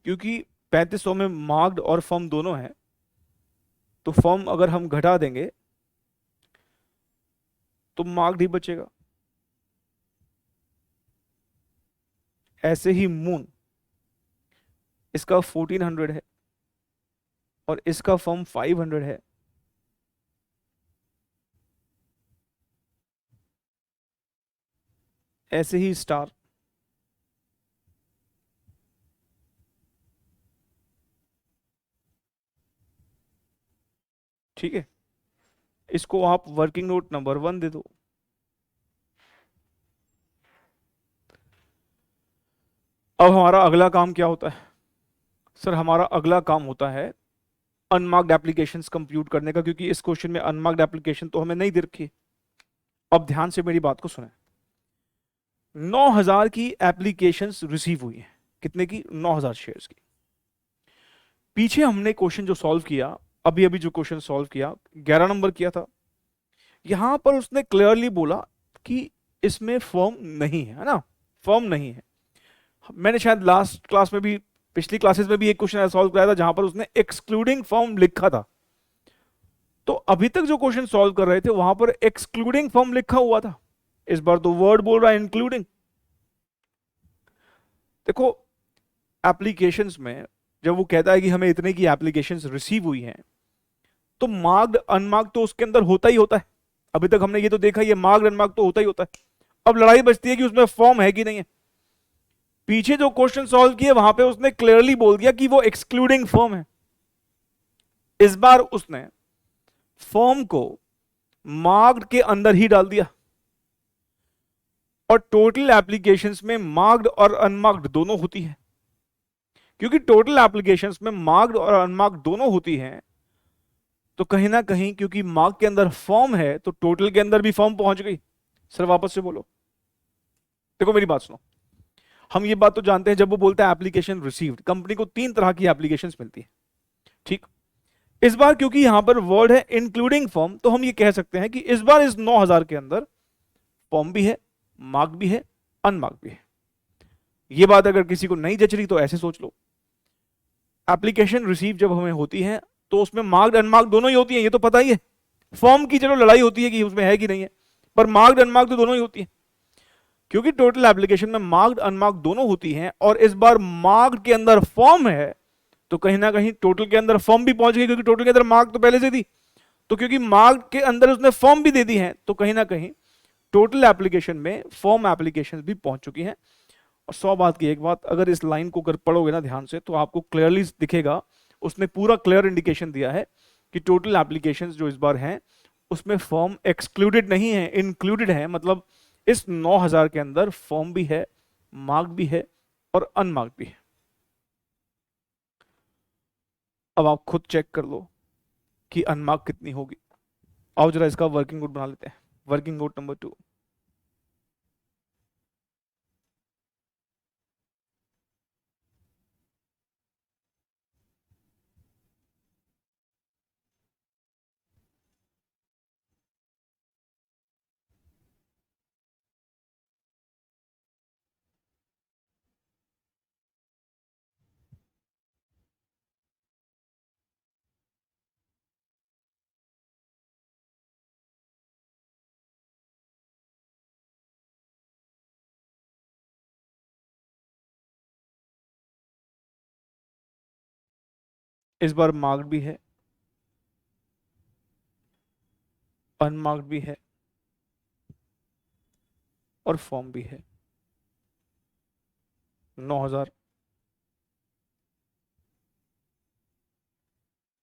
क्योंकि 3500 में मार्क्ड और फर्म दोनों है, तो फर्म अगर हम घटा देंगे तो मार्क्ड ही बचेगा। ऐसे ही मून, इसका 1400 है और इसका फर्म 500 है। ऐसे ही स्टार, ठीक है, इसको आप वर्किंग नोट नंबर 1 दे दो। अब हमारा अगला काम क्या होता है? सर हमारा अगला काम होता है अनमार्क्ड एप्लीकेशंस कंप्यूट करने का, क्योंकि इस क्वेश्चन में अनमार्क्ड एप्लीकेशन तो हमें नहीं दे रखी। अब ध्यान से मेरी बात को सुने। 9,000 की एप्लीकेशंस रिसीव हुई है। कितने की? 9,000 शेयर्स की। पीछे हमने क्वेश्चन जो सॉल्व किया, अभी अभी जो क्वेश्चन सॉल्व किया 11 नंबर किया था, यहां पर उसने क्लियरली बोला कि इसमें फर्म नहीं है ना, फर्म नहीं है। मैंने शायद लास्ट क्लास में भी, पिछली क्लासेस में भी एक क्वेश्चन सॉल्व कराया था जहां पर उसने एक्सक्लूडिंग फर्म लिखा था। तो अभी तक जो क्वेश्चन सॉल्व कर रहे थे वहां पर एक्सक्लूडिंग फर्म लिखा हुआ था, इस बार तो वर्ड बोल रहा है इंक्लूडिंग। देखो एप्लीकेशंस में जब वो कहता है कि हमें इतने की एप्लीकेशंस रिसीव हुई हैं, तो मार्क्ड अनमार्क्ड तो उसके अंदर होता ही होता है। अभी तक हमने ये तो देखा, ये मार्क्ड अनमार्क्ड तो होता ही होता है। अब लड़ाई बचती है कि उसमें फॉर्म है कि नहीं है। पीछे जो क्वेश्चन सॉल्व किए वहां पे उसने क्लियरली बोल दिया कि वो एक्सक्लूडिंग फॉर्म है। इस बार उसने फॉर्म को मार्क्ड के अंदर ही डाल दिया, और टोटल एप्लीकेशंस में मार्क्ड और अनमार्क्ड दोनों होती है। क्योंकि टोटल एप्लीकेशंस में मार्क्ड और अनमार्क्ड दोनों होती हैं, तो कहीं ना कहीं क्योंकि मार्क के अंदर फॉर्म है तो टोटल के अंदर भी फॉर्म पहुंच गई। सर वापस से बोलो, देखो मेरी बात सुनो। हम ये बात तो जानते हैं, जब वो बोलता है एप्लीकेशन रिसीव्ड, कंपनी को 3 तरह की एप्लीकेशंस मिलती है, ठीक। इस बार क्योंकि यहां पर वर्ड है इंक्लूडिंग फॉर्म, तो हम ये कह सकते हैं कि इस बार इस 9000 के अंदर फॉर्म भी है, मार्क भी है, अनमार्क भी है। ये बात अगर किसी को नहीं जच रही तो ऐसे सोच लो, एप्लीकेशन रिसीव जब हमें होती है तो उसमें मार्क्ड अनमार्क्ड दोनों ही होती है, ये तो पता ही है। फॉर्म की चलो लड़ाई होती है कि उसमें है कि नहीं है, पर मार्क्ड अनमार्क्ड तो दोनों ही होती है। क्योंकि टोटल एप्लीकेशन में मार्क्ड अनमार्क्ड दोनों होती हैं और इस बार मार्क्ड के अंदर फॉर्म है, तो कहीं ना कहीं टोटल के अंदर फॉर्म भी पहुंच गई, क्योंकि टोटल के अंदर मार्क तो पहले से थी। तो क्योंकि मार्क के अंदर उसने फॉर्म भी दे दी है, तो कहीं ना कहीं टोटल एप्लीकेशन में फॉर्म एप्लीकेशन भी पहुंच चुकी हैं। और 100 बात की एक बात, अगर इस लाइन को अगर पढ़ोगे ना ध्यान से, तो आपको क्लियरली दिखेगा, उसने पूरा क्लियर इंडिकेशन दिया है कि टोटल एप्लीकेशंस जो इस बार हैं उसमें फॉर्म एक्सक्लूडेड नहीं है, इंक्लूडेड है। मतलब इस 9000 के अंदर फॉर्म भी है, मार्क भी है और अनमार्क भी है। अब आप खुद चेक कर लो कि अनमार्क कितनी होगी। आओ जरा इसका वर्किंग नोट बना लेते हैं। वर्किंग नोट नंबर 2, इस बार मार्क्ड भी है, अनमार्क्ड भी है और फॉर्म भी है। 9000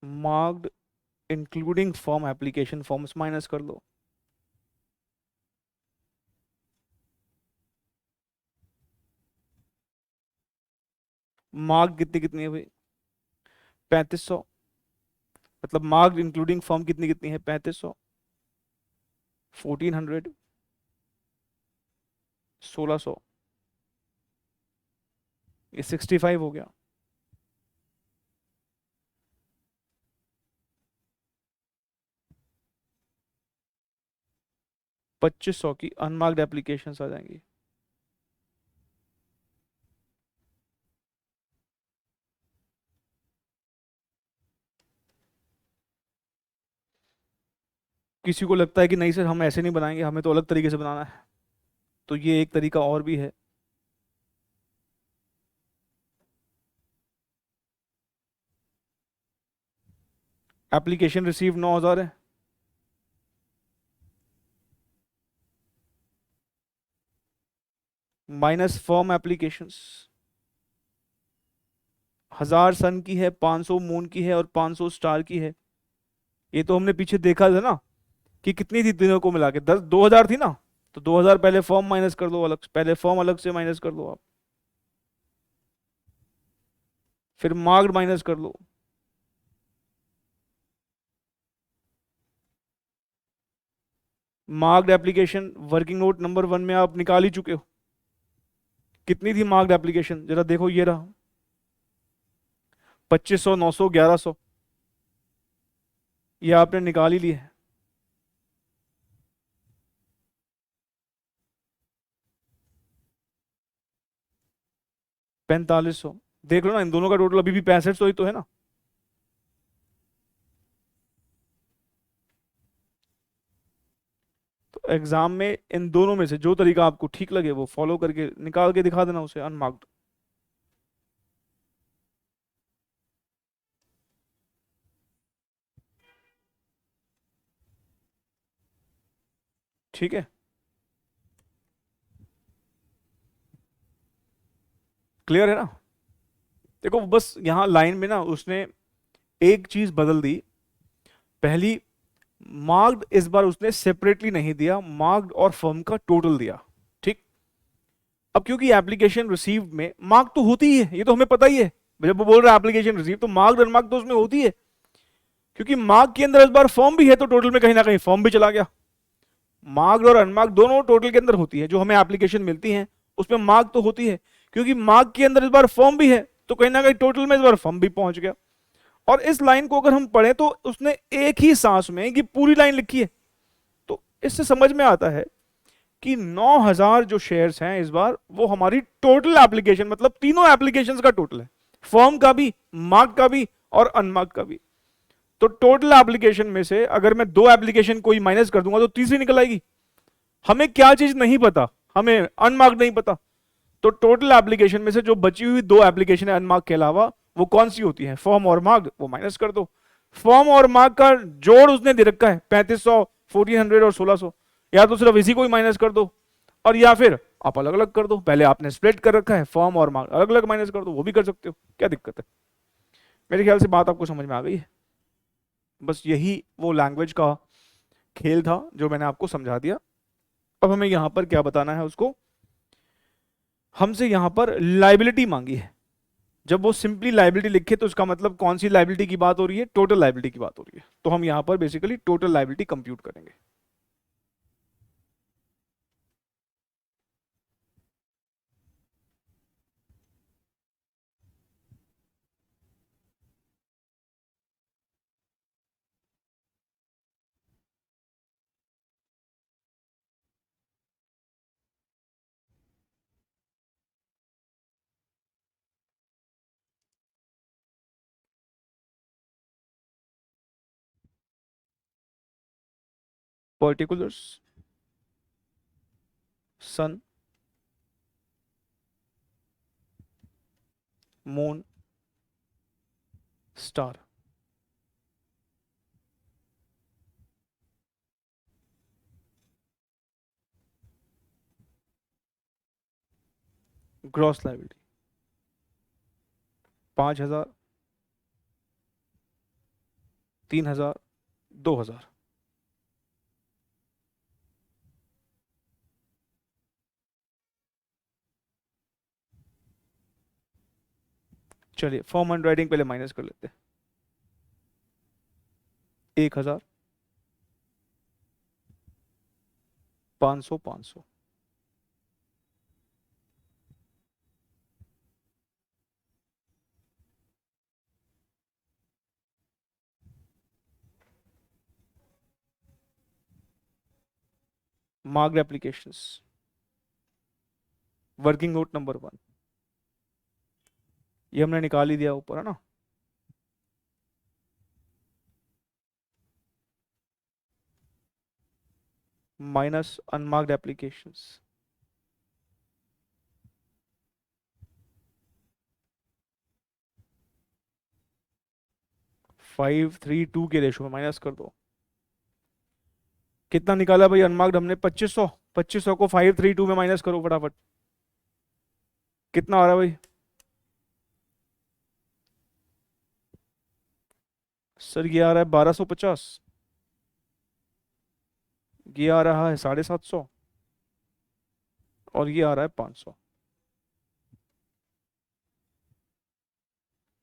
marked including form application forms minus कर लो। मार्क कितनी कितनी है भाई? 3500। मतलब मार्क्ड इंक्लूडिंग फॉर्म कितनी कितनी है? 3500, 1400, 1600, ये 65 हो गया। पच्चीस सौ की अनमार्क्ड एप्लीकेशन आ जाएंगी। किसी को लगता है कि नहीं सर हम ऐसे नहीं बनाएंगे, हमें तो अलग तरीके से बनाना है, तो ये एक तरीका और भी है। एप्लीकेशन रिसीव 9000 है, माइनस फॉर्म एप्लीकेशंस 1000 सन की है, 500 मून की है और 500 स्टार की है। ये तो हमने पीछे देखा था ना कि कितनी थी तीनों को मिला के, 2000 थी ना। तो 2000 पहले फॉर्म माइनस कर दो अलग, पहले फॉर्म अलग से माइनस कर दो आप, फिर मार्क्ड माइनस कर लो। Marked application working note number 1 में आप निकाल ही चुके हो। कितनी थी मार्क्ड एप्लीकेशन? जरा देखो, ये रहा 2500, 900, 1100, ये आपने निकाल ही ली है। 4500। देख लो ना, इन दोनों का टोटल अभी भी 6500 ही तो है ना। तो एग्जाम में इन दोनों में से जो तरीका आपको ठीक लगे वो फॉलो करके निकाल के दिखा देना उसे अनमार्क्ड। ठीक है, क्लियर है ना? देखो बस यहां लाइन में ना उसने एक चीज बदल दी। पहली, मार्क्ड इस बार उसने सेपरेटली नहीं दिया, मार्क्ड और फर्म का टोटल दिया। ठीक। अब क्योंकि एप्लीकेशन रिसीव में मार्क तो होती ही है, ये तो हमें पता ही है। जब वो बोल रहा है एप्लीकेशन रिसीव, तो मार्क्ड अनमार्क्ड तो उसमें होती है। क्योंकि मार्क के अंदर इस बार फॉर्म भी है, तो टोटल में कहीं ना कहीं फॉर्म भी चला गया। मार्क्ड और अनमार्क्ड दोनों टोटल के अंदर होती है, जो हमें एप्लीकेशन मिलती है उसमें मार्क तो होती है। क्योंकि मार्क के अंदर इस बार फॉर्म भी है, तो कहीं ना कहीं टोटल में इस बार फॉर्म भी पहुंच गया। और इस लाइन को अगर हम पढ़ें तो उसने एक ही सांस में ये पूरी लाइन लिखी है। तो इससे समझ में आता है कि 9000 जो शेयर्स हैं इस बार वो हमारी टोटल एप्लीकेशन, मतलब तीनों एप्लीकेशंस का टोटल है, फर्म का भी, मार्क का भी और अनमार्क का भी। तो टोटल एप्लीकेशन में से अगर मैं दो एप्लीकेशन कोई माइनस कर दूंगा तो तीसरी निकल आएगी। हमें क्या चीज नहीं पता, हमें अनमार्क नहीं पता। तो टोटल एप्लीकेशन में से जो बची हुई दो एप्लीकेशन है अनमार्क के अलावा वो कौन सी होती है, फॉर्म और मार्क, वो माइनस कर दो। फॉर्म और मार्क का जोड़ उसने दे रखा है 3500, 1400 और 1600, या तो सिर्फ इसी को ही माइनस कर दो और या फिर आप अलग अलग कर दो। पहले आपने स्प्लिट कर रखा है, फॉर्म और मार्क अलग अलग माइनस कर दो, वो भी कर सकते हो, क्या दिक्कत है। मेरे ख्याल से बात आपको समझ में आ गई है। बस यही वो लैंग्वेज का खेल था जो मैंने आपको समझा दिया। अब हमें यहां पर क्या बताना है उसको, हमसे यहां पर लाइबिलिटी मांगी है। जब वो सिंपली लाइबिलिटी लिखे तो उसका मतलब कौन सी लाइबिलिटी की बात हो रही है, टोटल लाइबिलिटी की बात हो रही है। तो हम यहां पर बेसिकली टोटल लाइबिलिटी कंप्यूट करेंगे। पर्टिकुलर्स, सन, मून, स्टार। Gross liability 5000, 3000, 2000। चलिए फॉर्म हैंड राइटिंग पहले माइनस कर लेते हैं। 1000, 500, 500। Marked applications, working note number 1, ये हमने निकाल ही दिया ऊपर, है ना। माइनस अनमार्क्ड एप्लीकेशंस, 532 के रेशो में माइनस कर दो। कितना निकाला भाई अनमार्क्ड हमने, 2500। 2500 को 532 में माइनस करो फटाफट, कितना आ रहा है भाई। सर ये आ रहा है 1250, ये आ रहा है 750 और ये आ रहा है 500।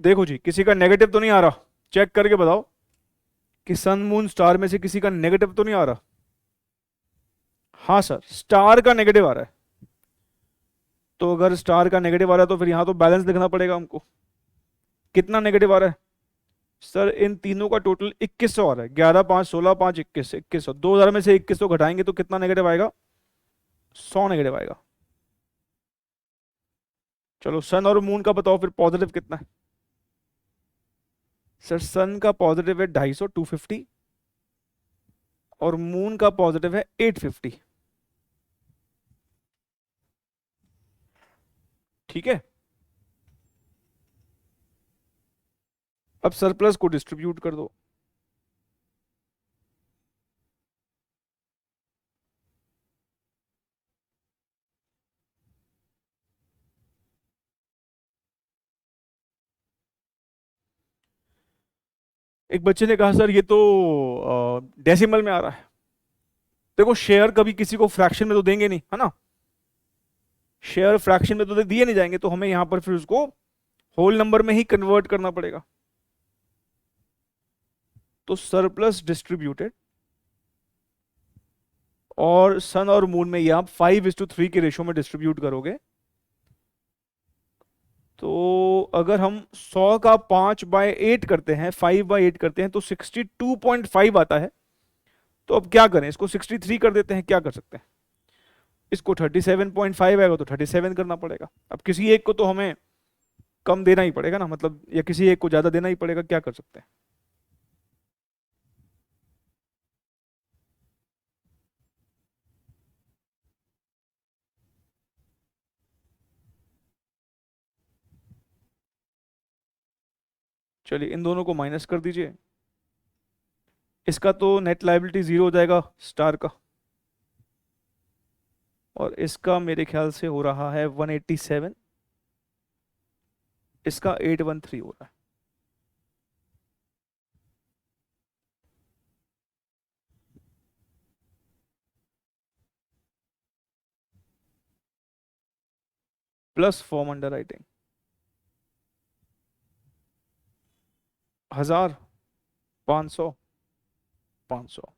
देखो जी किसी का नेगेटिव तो नहीं आ रहा, चेक करके बताओ कि सन मून स्टार में से किसी का नेगेटिव तो नहीं आ रहा। हाँ सर, स्टार का नेगेटिव आ रहा है। तो अगर स्टार का नेगेटिव आ रहा है तो फिर यहां तो बैलेंस लिखना पड़ेगा हमको। कितना नेगेटिव आ रहा है सर, इन तीनों का टोटल 2100 आ रहा है। 11, 5, 16, 5, 21, 2100। 2000 में से 2100 घटाएंगे तो कितना नेगेटिव आएगा, 100 नेगेटिव आएगा। चलो सन और मून का बताओ फिर पॉजिटिव कितना है। सर सन का पॉजिटिव है 250, 250 और मून का पॉजिटिव है 850। ठीक है, अब सरप्लस को डिस्ट्रीब्यूट कर दो। एक बच्चे ने कहा सर ये तो डेसिमल में आ रहा है। देखो शेयर कभी किसी को फ्रैक्शन में तो देंगे नहीं, है ना। शेयर फ्रैक्शन में तो दिए नहीं जाएंगे, तो हमें यहां पर फिर उसको होल नंबर में ही कन्वर्ट करना पड़ेगा। तो सरप्लस डिस्ट्रीब्यूटेड, और सन और मून में ये आप 5:3 के रेशो में डिस्ट्रीब्यूट करोगे तो अगर हम 100 का 5/8 करते हैं, 5/8 करते हैं तो 62.5 आता है। तो अब क्या करें, इसको 63 कर देते हैं, क्या कर सकते हैं? इसको 37.5 आएगा तो 37 करना पड़ेगा। अब किसी एक को तो हमें कम देना ही पड़ेगा ना, मतलब, या किसी एक को ज्यादा देना ही पड़ेगा, क्या कर सकते हैं? चलिए इन दोनों को माइनस कर दीजिए। इसका तो नेट लायबिलिटी जीरो हो जाएगा स्टार का, और इसका मेरे ख्याल से हो रहा है 187, इसका 813 हो रहा है। Plus form under writing 1000, 500, 500।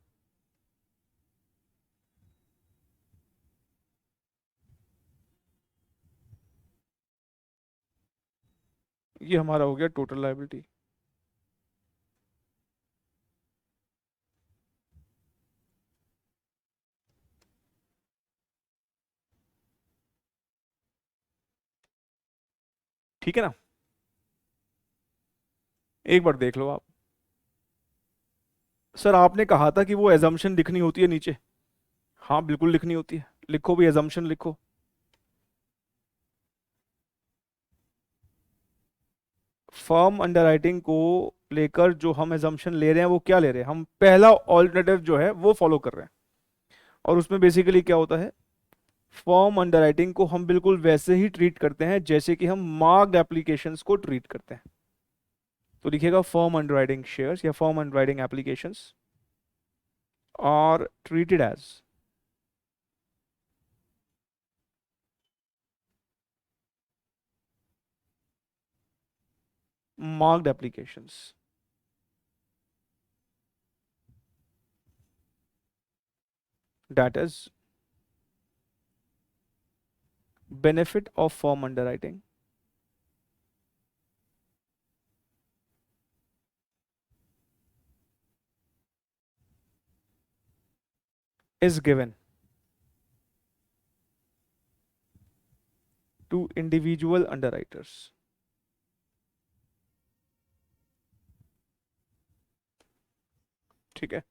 ये हमारा हो गया टोटल लायबिलिटी। ठीक है ना? एक बार देख लो आप। सर आपने कहा था कि वो एजम्पशन लिखनी होती है नीचे। हाँ बिल्कुल लिखनी होती है, लिखो भी, एजम्पशन लिखो। फर्म अंडरराइटिंग को लेकर जो हम एजम्पशन ले रहे हैं वो क्या ले रहे हैं, हम पहला ऑल्टरनेटिव जो है वो फॉलो कर रहे हैं। और उसमें बेसिकली क्या होता है, फर्म अंडरराइटिंग को हम बिल्कुल वैसे ही ट्रीट करते हैं जैसे कि हम मार्क्ड एप्लीकेशंस को ट्रीट करते हैं। तो लिखिएगा फर्म अंडरराइटिंग शेयर्स या firm underwriting applications are treated as marked applications. That is, benefit of firm underwriting is given to individual underwriters. ठीक है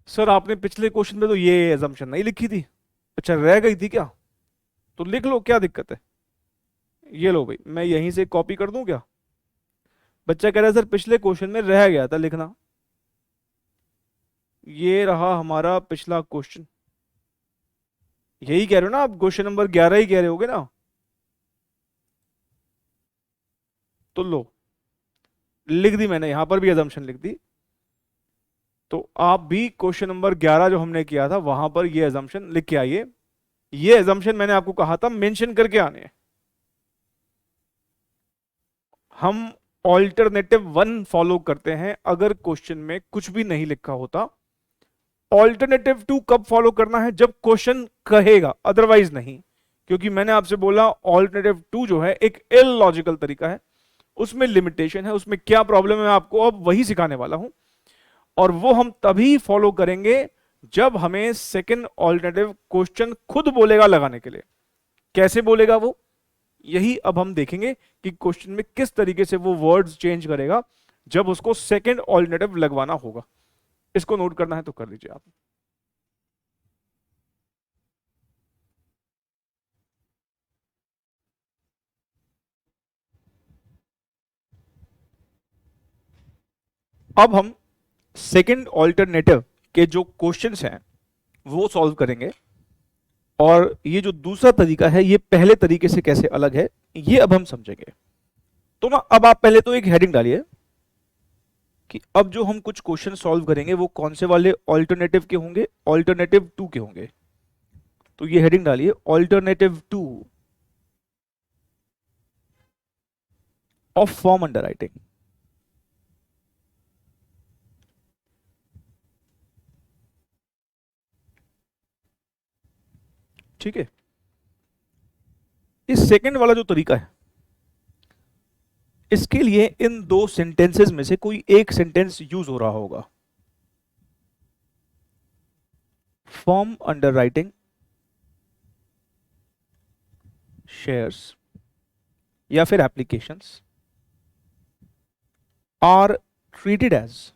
सर, आपने पिछले क्वेश्चन में तो ये एजम्पशन नहीं लिखी थी। अच्छा, रह गई थी क्या? तो लिख लो, क्या दिक्कत है। ये लो भाई, मैं यहीं से कॉपी कर दूं क्या? बच्चा कह रहा है सर पिछले क्वेश्चन में रह गया था लिखना। ये रहा हमारा पिछला क्वेश्चन। यही कह रहे हो ना आप, क्वेश्चन नंबर 11 ही कह रहे होगे ना? तो लो, लिख दी मैंने, यहां पर भी एजम्पशन लिख दी। तो आप भी क्वेश्चन नंबर 11 जो हमने किया था वहां पर ये एजम्पशन लिख के आइए। ये एजम्पशन मैंने आपको कहा था मेंशन करके आने हैं। हम ऑल्टरनेटिव वन फॉलो करते हैं अगर क्वेश्चन में कुछ भी नहीं लिखा होता। ऑल्टरनेटिव टू कब फॉलो करना है, जब क्वेश्चन कहेगा, अदरवाइज नहीं। क्योंकि मैंने आपसे बोला ऑल्टरनेटिव टू जो है एक इलॉजिकल तरीका है, उसमें लिमिटेशन है, उसमें क्या प्रॉब्लम है आपको अब वही सिखाने वाला हूं। और वो हम तभी फॉलो करेंगे जब हमें सेकंड ऑल्टरनेटिव क्वेश्चन खुद बोलेगा लगाने के लिए। कैसे बोलेगा वो, यही अब हम देखेंगे कि क्वेश्चन में किस तरीके से वो वर्ड्स चेंज करेगा जब उसको सेकंड ऑल्टरनेटिव लगवाना होगा। इसको नोट करना है तो कर लीजिए आप। अब हम सेकंड ऑल्टरनेटिव के जो क्वेश्चंस हैं वो सॉल्व करेंगे। और ये जो दूसरा तरीका है ये पहले तरीके से कैसे अलग है ये अब हम समझेंगे। तो ना अब आप पहले तो एक हेडिंग डालिए कि अब जो हम कुछ क्वेश्चन सॉल्व करेंगे वो कौन से वाले ऑल्टरनेटिव के होंगे, ऑल्टरनेटिव टू के होंगे। तो ये हेडिंग डालिए alternative two of form underwriting. ठीक है, इस सेकंड वाला जो तरीका है, इसके लिए इन दो सेंटेंसेस में से कोई एक सेंटेंस यूज हो रहा होगा। फॉर्म अंडरराइटिंग शेयर्स या फिर applications are treated as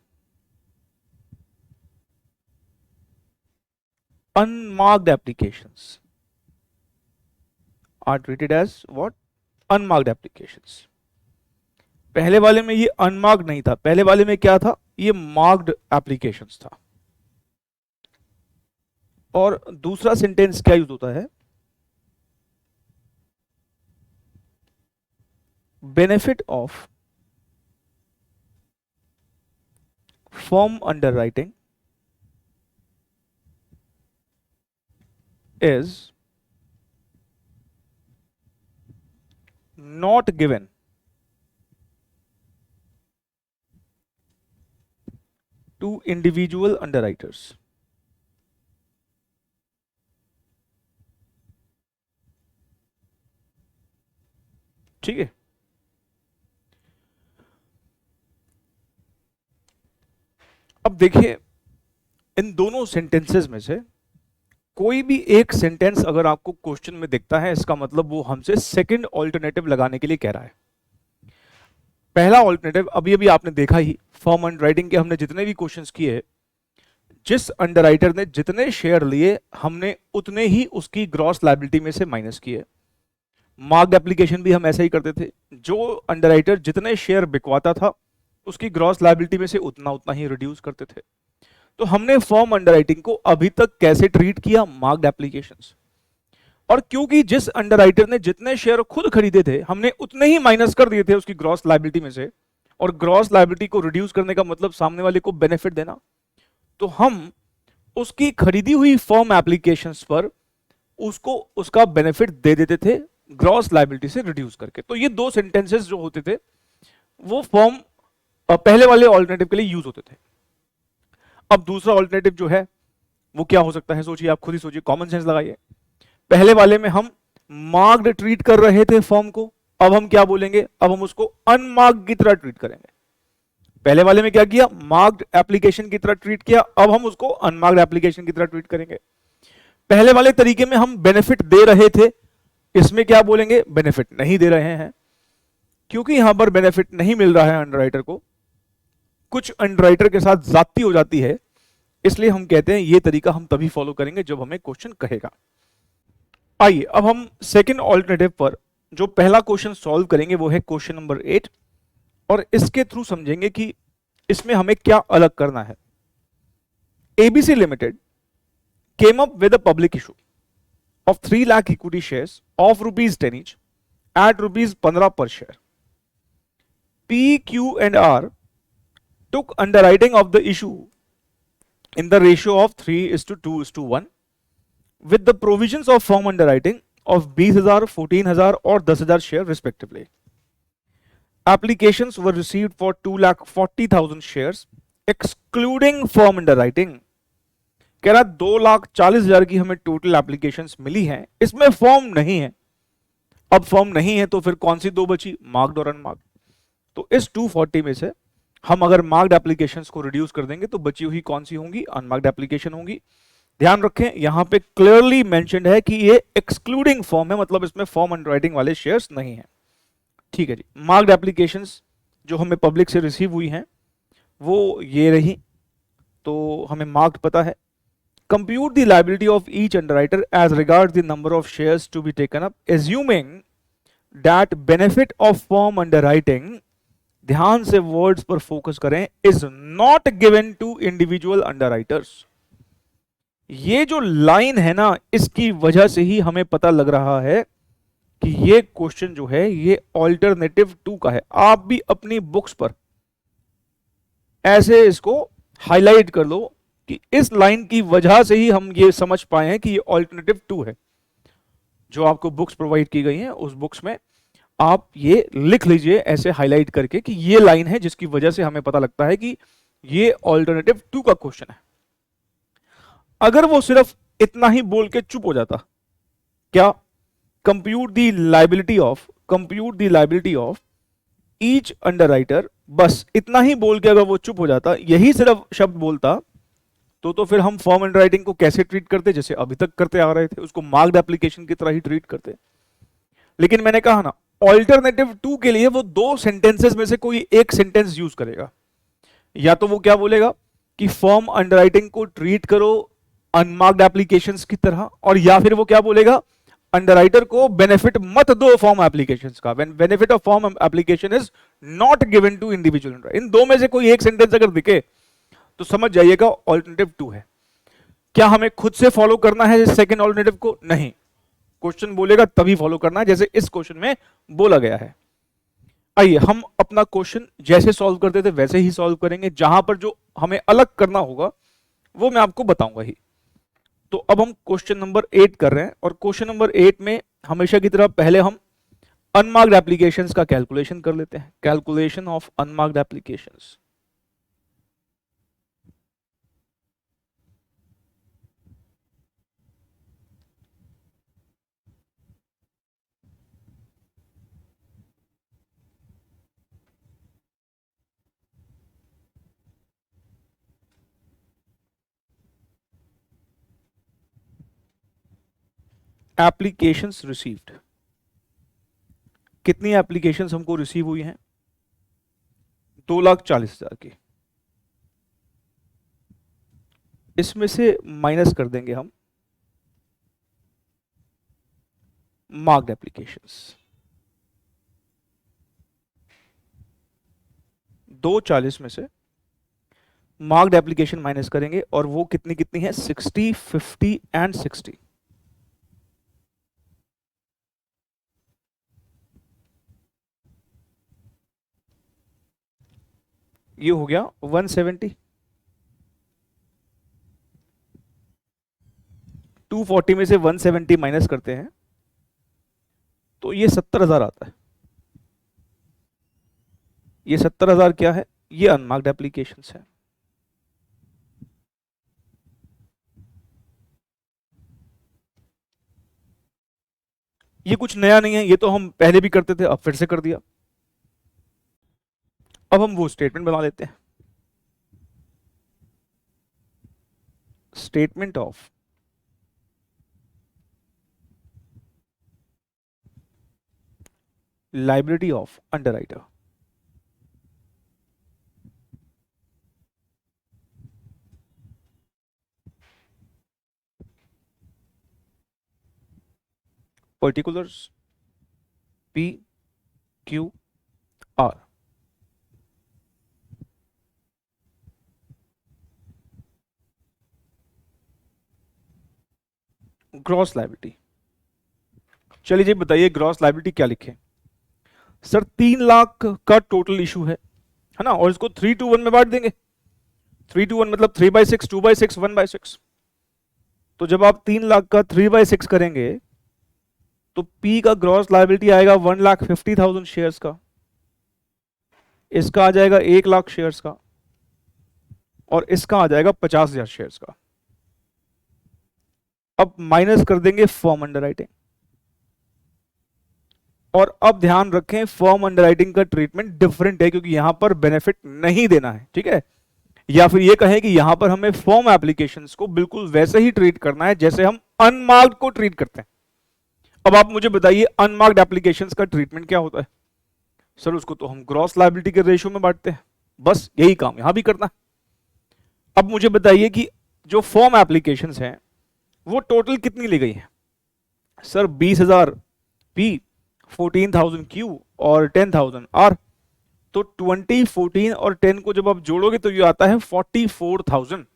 unmarked applications are treated as what? Unmarked applications. पहले वाले में ये अनमार्क्ड नहीं था, पहले वाले में क्या था? ये मार्क्ड एप्लीकेशंस था। और दूसरा सेंटेंस क्या यूज होता है? Benefit of form underwriting is not given to individual underwriters. ठीक है, अब देखिए इन दोनों सेंटेंसेस में से कोई भी एक सेंटेंस अगर आपको क्वेश्चन में दिखता है, इसका मतलब वो हमसे सेकंड ऑल्टरनेटिव लगाने के लिए कह रहा है। पहला ऑल्टरनेटिव अभी अभी आपने देखा ही, फॉर्म अंडरराइटिंग के हमने जितने भी क्वेश्चंस किए, जिस अंडरराइटर ने जितने शेयर लिए हमने उतने ही उसकी ग्रॉस लायबिलिटी में से माइनस किए। मार्क्ड एप्लीकेशन भी हम ऐसा ही करते थे, जो अंडरराइटर जितने शेयर बिकवाता था उसकी ग्रॉस लायबिलिटी में से उतना उतना ही रिड्यूस करते थे। तो हमने फॉर्म अंडरराइटिंग को अभी तक कैसे ट्रीट किया? Marked applications. और क्योंकि जिस अंडरराइटर ने जितने शेयर खुद खरीदे थे हमने उतने ही माइनस कर दिए थे उसकी ग्रॉस लायबिलिटी में से, और ग्रॉस लायबिलिटी को रिड्यूस करने का मतलब सामने वाले को बेनिफिट देना, तो हम उसकी खरीदी हुई फॉर्म एप्लीकेशंस पर उसको उसका बेनिफिट दे देते थे ग्रॉस लायबिलिटी से रिड्यूस करके। तो ये दो सेंटेंसेस जो होते थे वो फॉर्म पहले वाले ऑल्टरनेटिव के लिए यूज होते थे। अब दूसरा ऑल्टरनेटिव जो है वो क्या हो सकता है? सोचिए, आप खुद ही सोचिए, कॉमन सेंस लगाइए। पहले वाले में हम मार्क्ड ट्रीट कर रहे थे फॉर्म को, अब हम क्या बोलेंगे? अब हम उसको अनमार्क्ड की तरह ट्रीट करेंगे। पहले वाले में क्या किया? मार्क्ड एप्लीकेशन की तरह ट्रीट किया, अब हम उसको अनमार्क्ड एप्लीकेशन की तरह ट्रीट करेंगे। पहले वाले तरीके में हम बेनिफिट दे रहे थे, इसमें क्या बोलेंगे? बेनिफिट नहीं दे रहे हैं। क्योंकि यहां पर बेनिफिट नहीं मिल रहा है अंडरराइटर को, कुछ अंडरराइटर के साथ जाती हो जाती है, इसलिए हम कहते हैं ये तरीका हम तभी फॉलो करेंगे जब हमें क्वेश्चन कहेगा। आइए अब हम सेकंड ऑल्टरनेटिव पर जो पहला क्वेश्चन सॉल्व करेंगे वो है क्वेश्चन नंबर 8, और इसके थ्रू समझेंगे कि इसमें हमें क्या अलग करना है। ABC limited came up with a public issue of 3 lakh equity shares of ₹10 each at ₹15 per share. PQ&R took underwriting of the issue in the ratio of 3:2:1 with the provisions of firm underwriting of 20,000, 14,000 और 10,000 share respectively. Applications were received for 2,40,000 shares excluding firm underwriting. कह रहा 2,40,000 की हमें टोटल एप्लीकेशंस मिली हैं, इसमें फॉर्म नहीं है। अब फॉर्म नहीं है तो फिर कौन सी दो बची? मार्क्ड और अनमार्क्ड। तो इस 240 में से हम अगर मार्क्ड एप्लीकेशंस को रिड्यूस कर देंगे तो बची हुई कौन सी होंगी? अनमार्क्ड एप्लीकेशन होंगी। ध्यान रखें यहां पे क्लियरली मेंशन्ड है कि ये एक्सक्लूडिंग फॉर्म है, मतलब इसमें फॉर्म अंडरराइटिंग वाले शेयर्स नहीं है। ठीक है जी, मार्क्ड एप्लीकेशंस जो हमें पब्लिक से रिसीव हुई हैं वो ये रही, तो हमें मार्क्ड पता है। Compute the liability of each underwriter as regards the number of shares to be taken up, assuming that benefit of firm underwriting, ध्यान से वर्ड्स पर फोकस करें, is not given to individual underwriters. ये जो लाइन है ना, इसकी वजह से ही हमें पता लग रहा है कि ये क्वेश्चन जो है ये ऑल्टरनेटिव 2 का है। आप भी अपनी बुक्स पर ऐसे इसको हाईलाइट कर लो कि इस लाइन की वजह से ही हम ये समझ पाए हैं कि ये ऑल्टरनेटिव 2 है। जो आपको बुक्स प्रोवाइड की गई हैं उस बुक्स में आप ये लिख लीजिए ऐसे हाईलाइट करके कि ये लाइन है जिसकी वजह से हमें पता लगता है कि ये ऑल्टरनेटिव 2 का क्वेश्चन है। अगर वो सिर्फ इतना ही बोल के चुप हो जाता, क्या compute the liability of each underwriter, बस इतना ही बोल के अगर वो चुप हो जाता, यही सिर्फ शब्द बोलता, तो फिर हम फॉर्म अंडरराइटिंग को कैसे ट्रीट करते, जैसे अभी तक करते आ रहे थे, उसको मार्क्ड एप्लीकेशन की तरह ही ट्रीट करते। लेकिन मैंने कहा ना, ऑल्टरनेटिव 2 के लिए वो दो सेंटेंसेस में से कोई एक सेंटेंस यूज करेगा। या तो वो क्या बोलेगा कि फॉर्म अंडरराइटिंग को ट्रीट करो अनमार्क्ड एप्लीकेशंस की तरह, और या फिर वो क्या बोलेगा, अंडरराइटर को बेनिफिट मत दो फॉर्म एप्लीकेशंस का, when benefit of form application is not given to individual. इन दो में से कोई एक सेंटेंस अगर दिखे तो समझ जाइएगा ऑल्टरनेटिव 2 है। क्या हमें खुद से फॉलो करना है सेकंड ऑल्टरनेटिव को? नहीं, क्वेश्चन बोलेगा तभी फॉलो करना है, जैसे इस क्वेश्चन में बोला गया है। आइए हम अपना क्वेश्चन जैसे सॉल्व करते थे वैसे ही सॉल्व करेंगे, जहां पर जो हमें अलग करना होगा वो मैं आपको बताऊंगा ही। तो अब हम क्वेश्चन नंबर 8 कर रहे हैं, और क्वेश्चन नंबर 8 में हमेशा की तरह पहले हम अनमार्क्ड एप्लीकेशंस का कैलकुलेशन कर लेते हैं। Calculation of unmarked applications. Applications received, कितनी एप्लीकेशंस हमको रिसीव हुई हैं? 2,40,000 की। इसमें से माइनस कर देंगे हम मार्क्ड एप्लीकेशंस। 240 में से मार्क्ड एप्लीकेशन माइनस करेंगे, और वो कितनी कितनी है? 60, 50 एंड 60। ये हो गया 170। 240 में से 170 माइनस करते हैं तो ये 70,000 आता है। ये 70,000 क्या है? ये अनमार्क्ड एप्लीकेशंस है। ये कुछ नया नहीं है, ये तो हम पहले भी करते थे, अब फिर से कर दिया। अब हम वो स्टेटमेंट बना लेते हैं। Statement of liability of underwriter. Particulars P Q R। Gross liability. चलिए जी बताइए ग्रॉस लाइबिलिटी क्या लिखे? सर 3 लाख का टोटल इशू है ना, और इसको 3 to 1 में बांट देंगे। 3 to 1 मतलब 3/6, 2/6, 1/6। तो जब आप 3 लाख का 3/6 करेंगे तो P का ग्रॉस लाइबिलिटी आएगा 1,50,000 शेयर्स का, इसका आ जाएगा 1 लाख शेयर्स का, और इसका आ जाएगा 50,000 शेयर्स का। अब माइनस कर देंगे फॉर्म अंडरराइटिंग, और अब ध्यान रखें फॉर्म अंडरराइटिंग का ट्रीटमेंट डिफरेंट है, क्योंकि यहां पर बेनिफिट नहीं देना है, ठीक है? या फिर ये कहें कि यहां पर हमें फॉर्म एप्लीकेशंस को बिल्कुल वैसे ही ट्रीट करना है जैसे हम अनमार्क्ड को ट्रीट करते हैं। अब आप मुझे बताइए अनमार्क्ड एप्लीकेशंस का ट्रीटमेंट क्या होता है? सर उसको तो हम ग्रॉस लायबिलिटी के रेशियो में बांटते हैं, बस यही काम यहां भी करना है। अब मुझे बताइए कि जो फॉर्म एप्लीकेशंस हैं वो टोटल कितनी ली गई है? सर 20,000 P, 14,000 Q और 10,000 R। तो 20, 14 और 10 को जब आप जोड़ोगे तो ये आता है 44,000।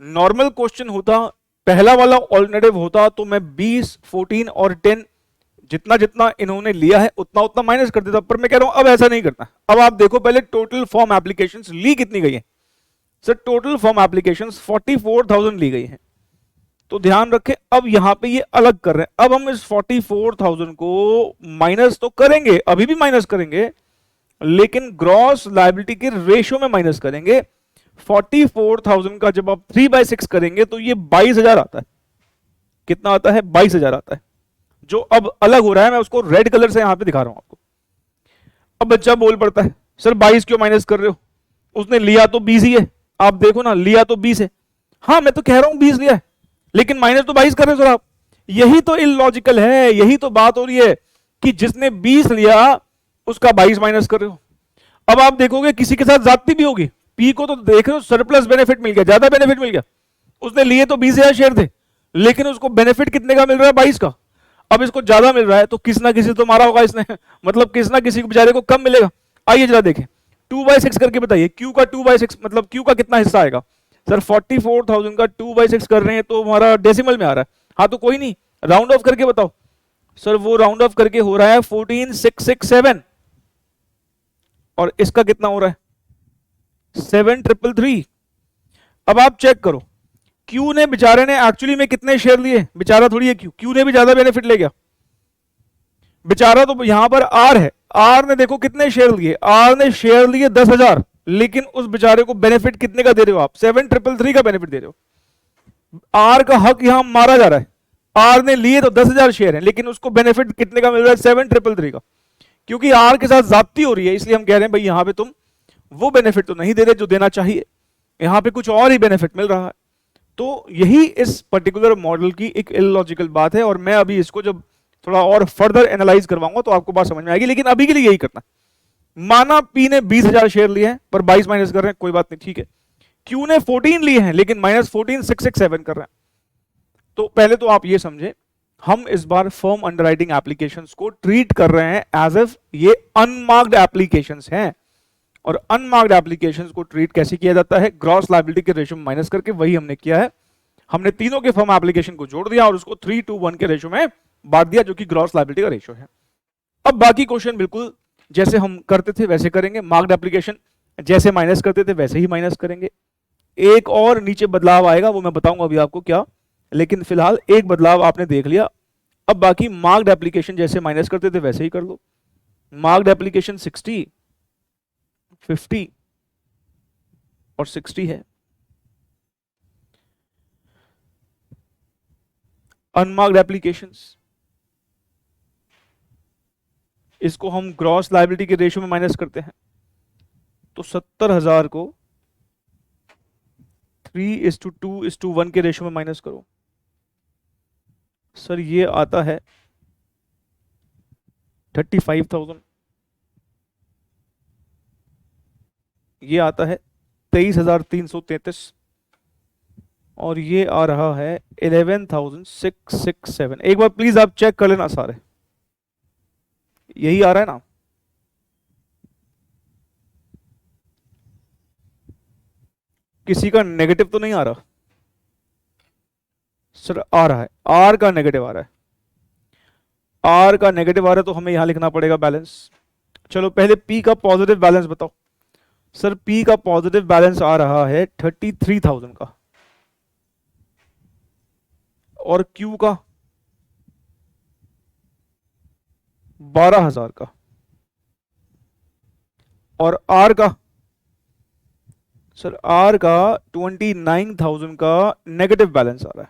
नॉर्मल क्वेश्चन होता, पहला वाला ऑल्टरनेटिव होता, तो मैं 20, 14 और 10 जितना जितना इन्होंने लिया है उतना उतना माइनस कर देता, पर मैं कह रहा हूं अब ऐसा नहीं करना। अब आप देखो पहले टोटल फॉर्म एप्लीकेशंस ली कितनी गई है। सर टोटल फॉर्म एप्लीकेशंस 44,000 ली गई हैं। तो ध्यान रखें अब यहां पे ये अलग कर रहे हैं। अब हम इस 44,000 को माइनस तो करेंगे, अभी भी माइनस करेंगे, लेकिन ग्रॉस लायबिलिटी के रेशियो में माइनस करेंगे। 44,000 का जब आप 3/6 करेंगे तो ये 22,000 आता है। कितना आता है? 22,000 आता है। जो अब अलग हो रहा है मैं उसको रेड कलर से यहां पे दिखा रहा हूं आपको। अब बच्चा बोल पड़ता है सर 22 क्यों माइनस कर रहे हो, उसने लिया तो 20 ही है, आप देखो ना लिया तो 20 है। हाँ मैं तो कह रहा हूं 20 लिया है, लेकिन माइनस तो 22 कर रहे हो सर आप। यही तो इलॉजिकल है, यही तो बात हो रही है कि जिसने 20 लिया उसका 22 माइनस कर रहे हो। अब आप देखोगे किसी के साथ ज्यादती भी होगी, पी को तो देख रहे हो सरप्लस बेनिफिट मिल गया, ज्यादा बेनिफिट मिल गया, उसने लिए तो 20,000 शेयर थे, लेकिन उसको बेनिफिट कितने का मिल रहा है 22 का। अब इसको ज्यादा मिल रहा है तो किस ना किसी तो मारा होगा इसने मतलब किस ना किसी को बेचारे को कम मिलेगा। आइए जरा देखें 2/6 करके बताइए, क्यू का 2/6 मतलब क्यू का कितना हिस्सा आएगा। सर 44,000 का 2/6 कर रहे हैं तो हमारा डेसिमल में आ रहा है। हाँ तो कोई नहीं, राउंड ऑफ करके बताओ। सर वो राउंड ऑफ करके हो रहा है 14,667 और इसका कितना हो रहा है 7,333। अब आप चेक करो क्यू ने बेचारे ने एक्चुअली में कितने शेयर लिए, बेचारा थोड़ी है क्यू ने भी ज्यादा बेनिफिट ले गया। बेचारा तो यहां पर आर है, आर ने देखो कितने शेयर लिए, आर ने शेयर लिए 10,000, लेकिन उस बेचारे को बेनिफिट कितने का दे रहे हो आप 7,333 का बेनिफिट दे रहे हो। आर का हक यहां मारा जा रहा है, आर ने लिए तो 10,000 शेयर है, लेकिन उसको बेनिफिट कितने का मिल रहा है 7,333 का। क्योंकि आर के साथ जाती हो रही है इसलिए हम कह रहे हैं भाई यहां पे तुम वो बेनिफिट तो नहीं दे रहे जो देना चाहिए, यहां पे कुछ और ही बेनिफिट मिल रहा है। तो यही इस पर्टिकुलर मॉडल की एक इलॉजिकल बात है, और मैं अभी इसको जब थोड़ा और फर्दर एनालाइज करवाऊंगा तो आपको बात समझ में आएगी, लेकिन अभी के लिए यही करना। माना पी ने 20,000 शेयर लिए हैं पर 22 माइनस कर रहे हैं, कोई बात नहीं ठीक है। क्यू ने 14 लिए हैं लेकिन -14,667 कर रहे हैं। तो पहले तो आप ये समझे हम इस बार फर्म अंडरराइटिंग एप्लीकेशंस को ट्रीट कर रहे हैं एज इफ ये अनमार्क्ड एप्लीकेशंस हैं, और अनमार्क्ड एप्लीकेशंस को ट्रीट कैसे किया जाता है ग्रॉस लायबिलिटी के रेशियो में माइनस करके, वही हमने किया है। हमने तीनों के फर्म एप्लीकेशन को जोड़ दिया और उसको 3:1 के रेशियो में बांट दिया, जो कि ग्रॉस लायबिलिटी का रेशियो है। अब बाकी क्वेश्चन बिल्कुल जैसे हम करते थे वैसे करेंगे, मार्क्ड एप्लीकेशन जैसे माइनस करते थे वैसे ही माइनस करेंगे। एक और नीचे बदलाव आएगा वो मैं बताऊंगा अभी आपको क्या, लेकिन फिलहाल एक बदलाव आपने देख लिया। अब बाकी मार्क्ड एप्लीकेशन जैसे माइनस करते थे वैसे ही कर लो। मार्क्ड एप्लीकेशन 60, 50 और 60 है। अनमार्क्ड एप्लीकेशंस इसको हम ग्रॉस लायबिलिटी के रेशियो में माइनस करते हैं, तो 70,000 को 3:2:1 के रेशियो में माइनस करो। सर ये आता है 35,000, ये आता है 23,333 और ये आ रहा है 11,667। एक बार प्लीज आप चेक कर लेना सारे, यही आ रहा है ना। किसी का नेगेटिव तो नहीं आ रहा सर? आ रहा है, आर का नेगेटिव आ रहा है, आर का नेगेटिव आ रहा है तो हमें यहां लिखना पड़ेगा बैलेंस। चलो पहले पी का पॉजिटिव बैलेंस बताओ। सर पी का पॉजिटिव बैलेंस आ रहा है 33,000 का, और क्यू का 12,000 का, और आर का सर आर का 29,000 का नेगेटिव बैलेंस आ रहा है,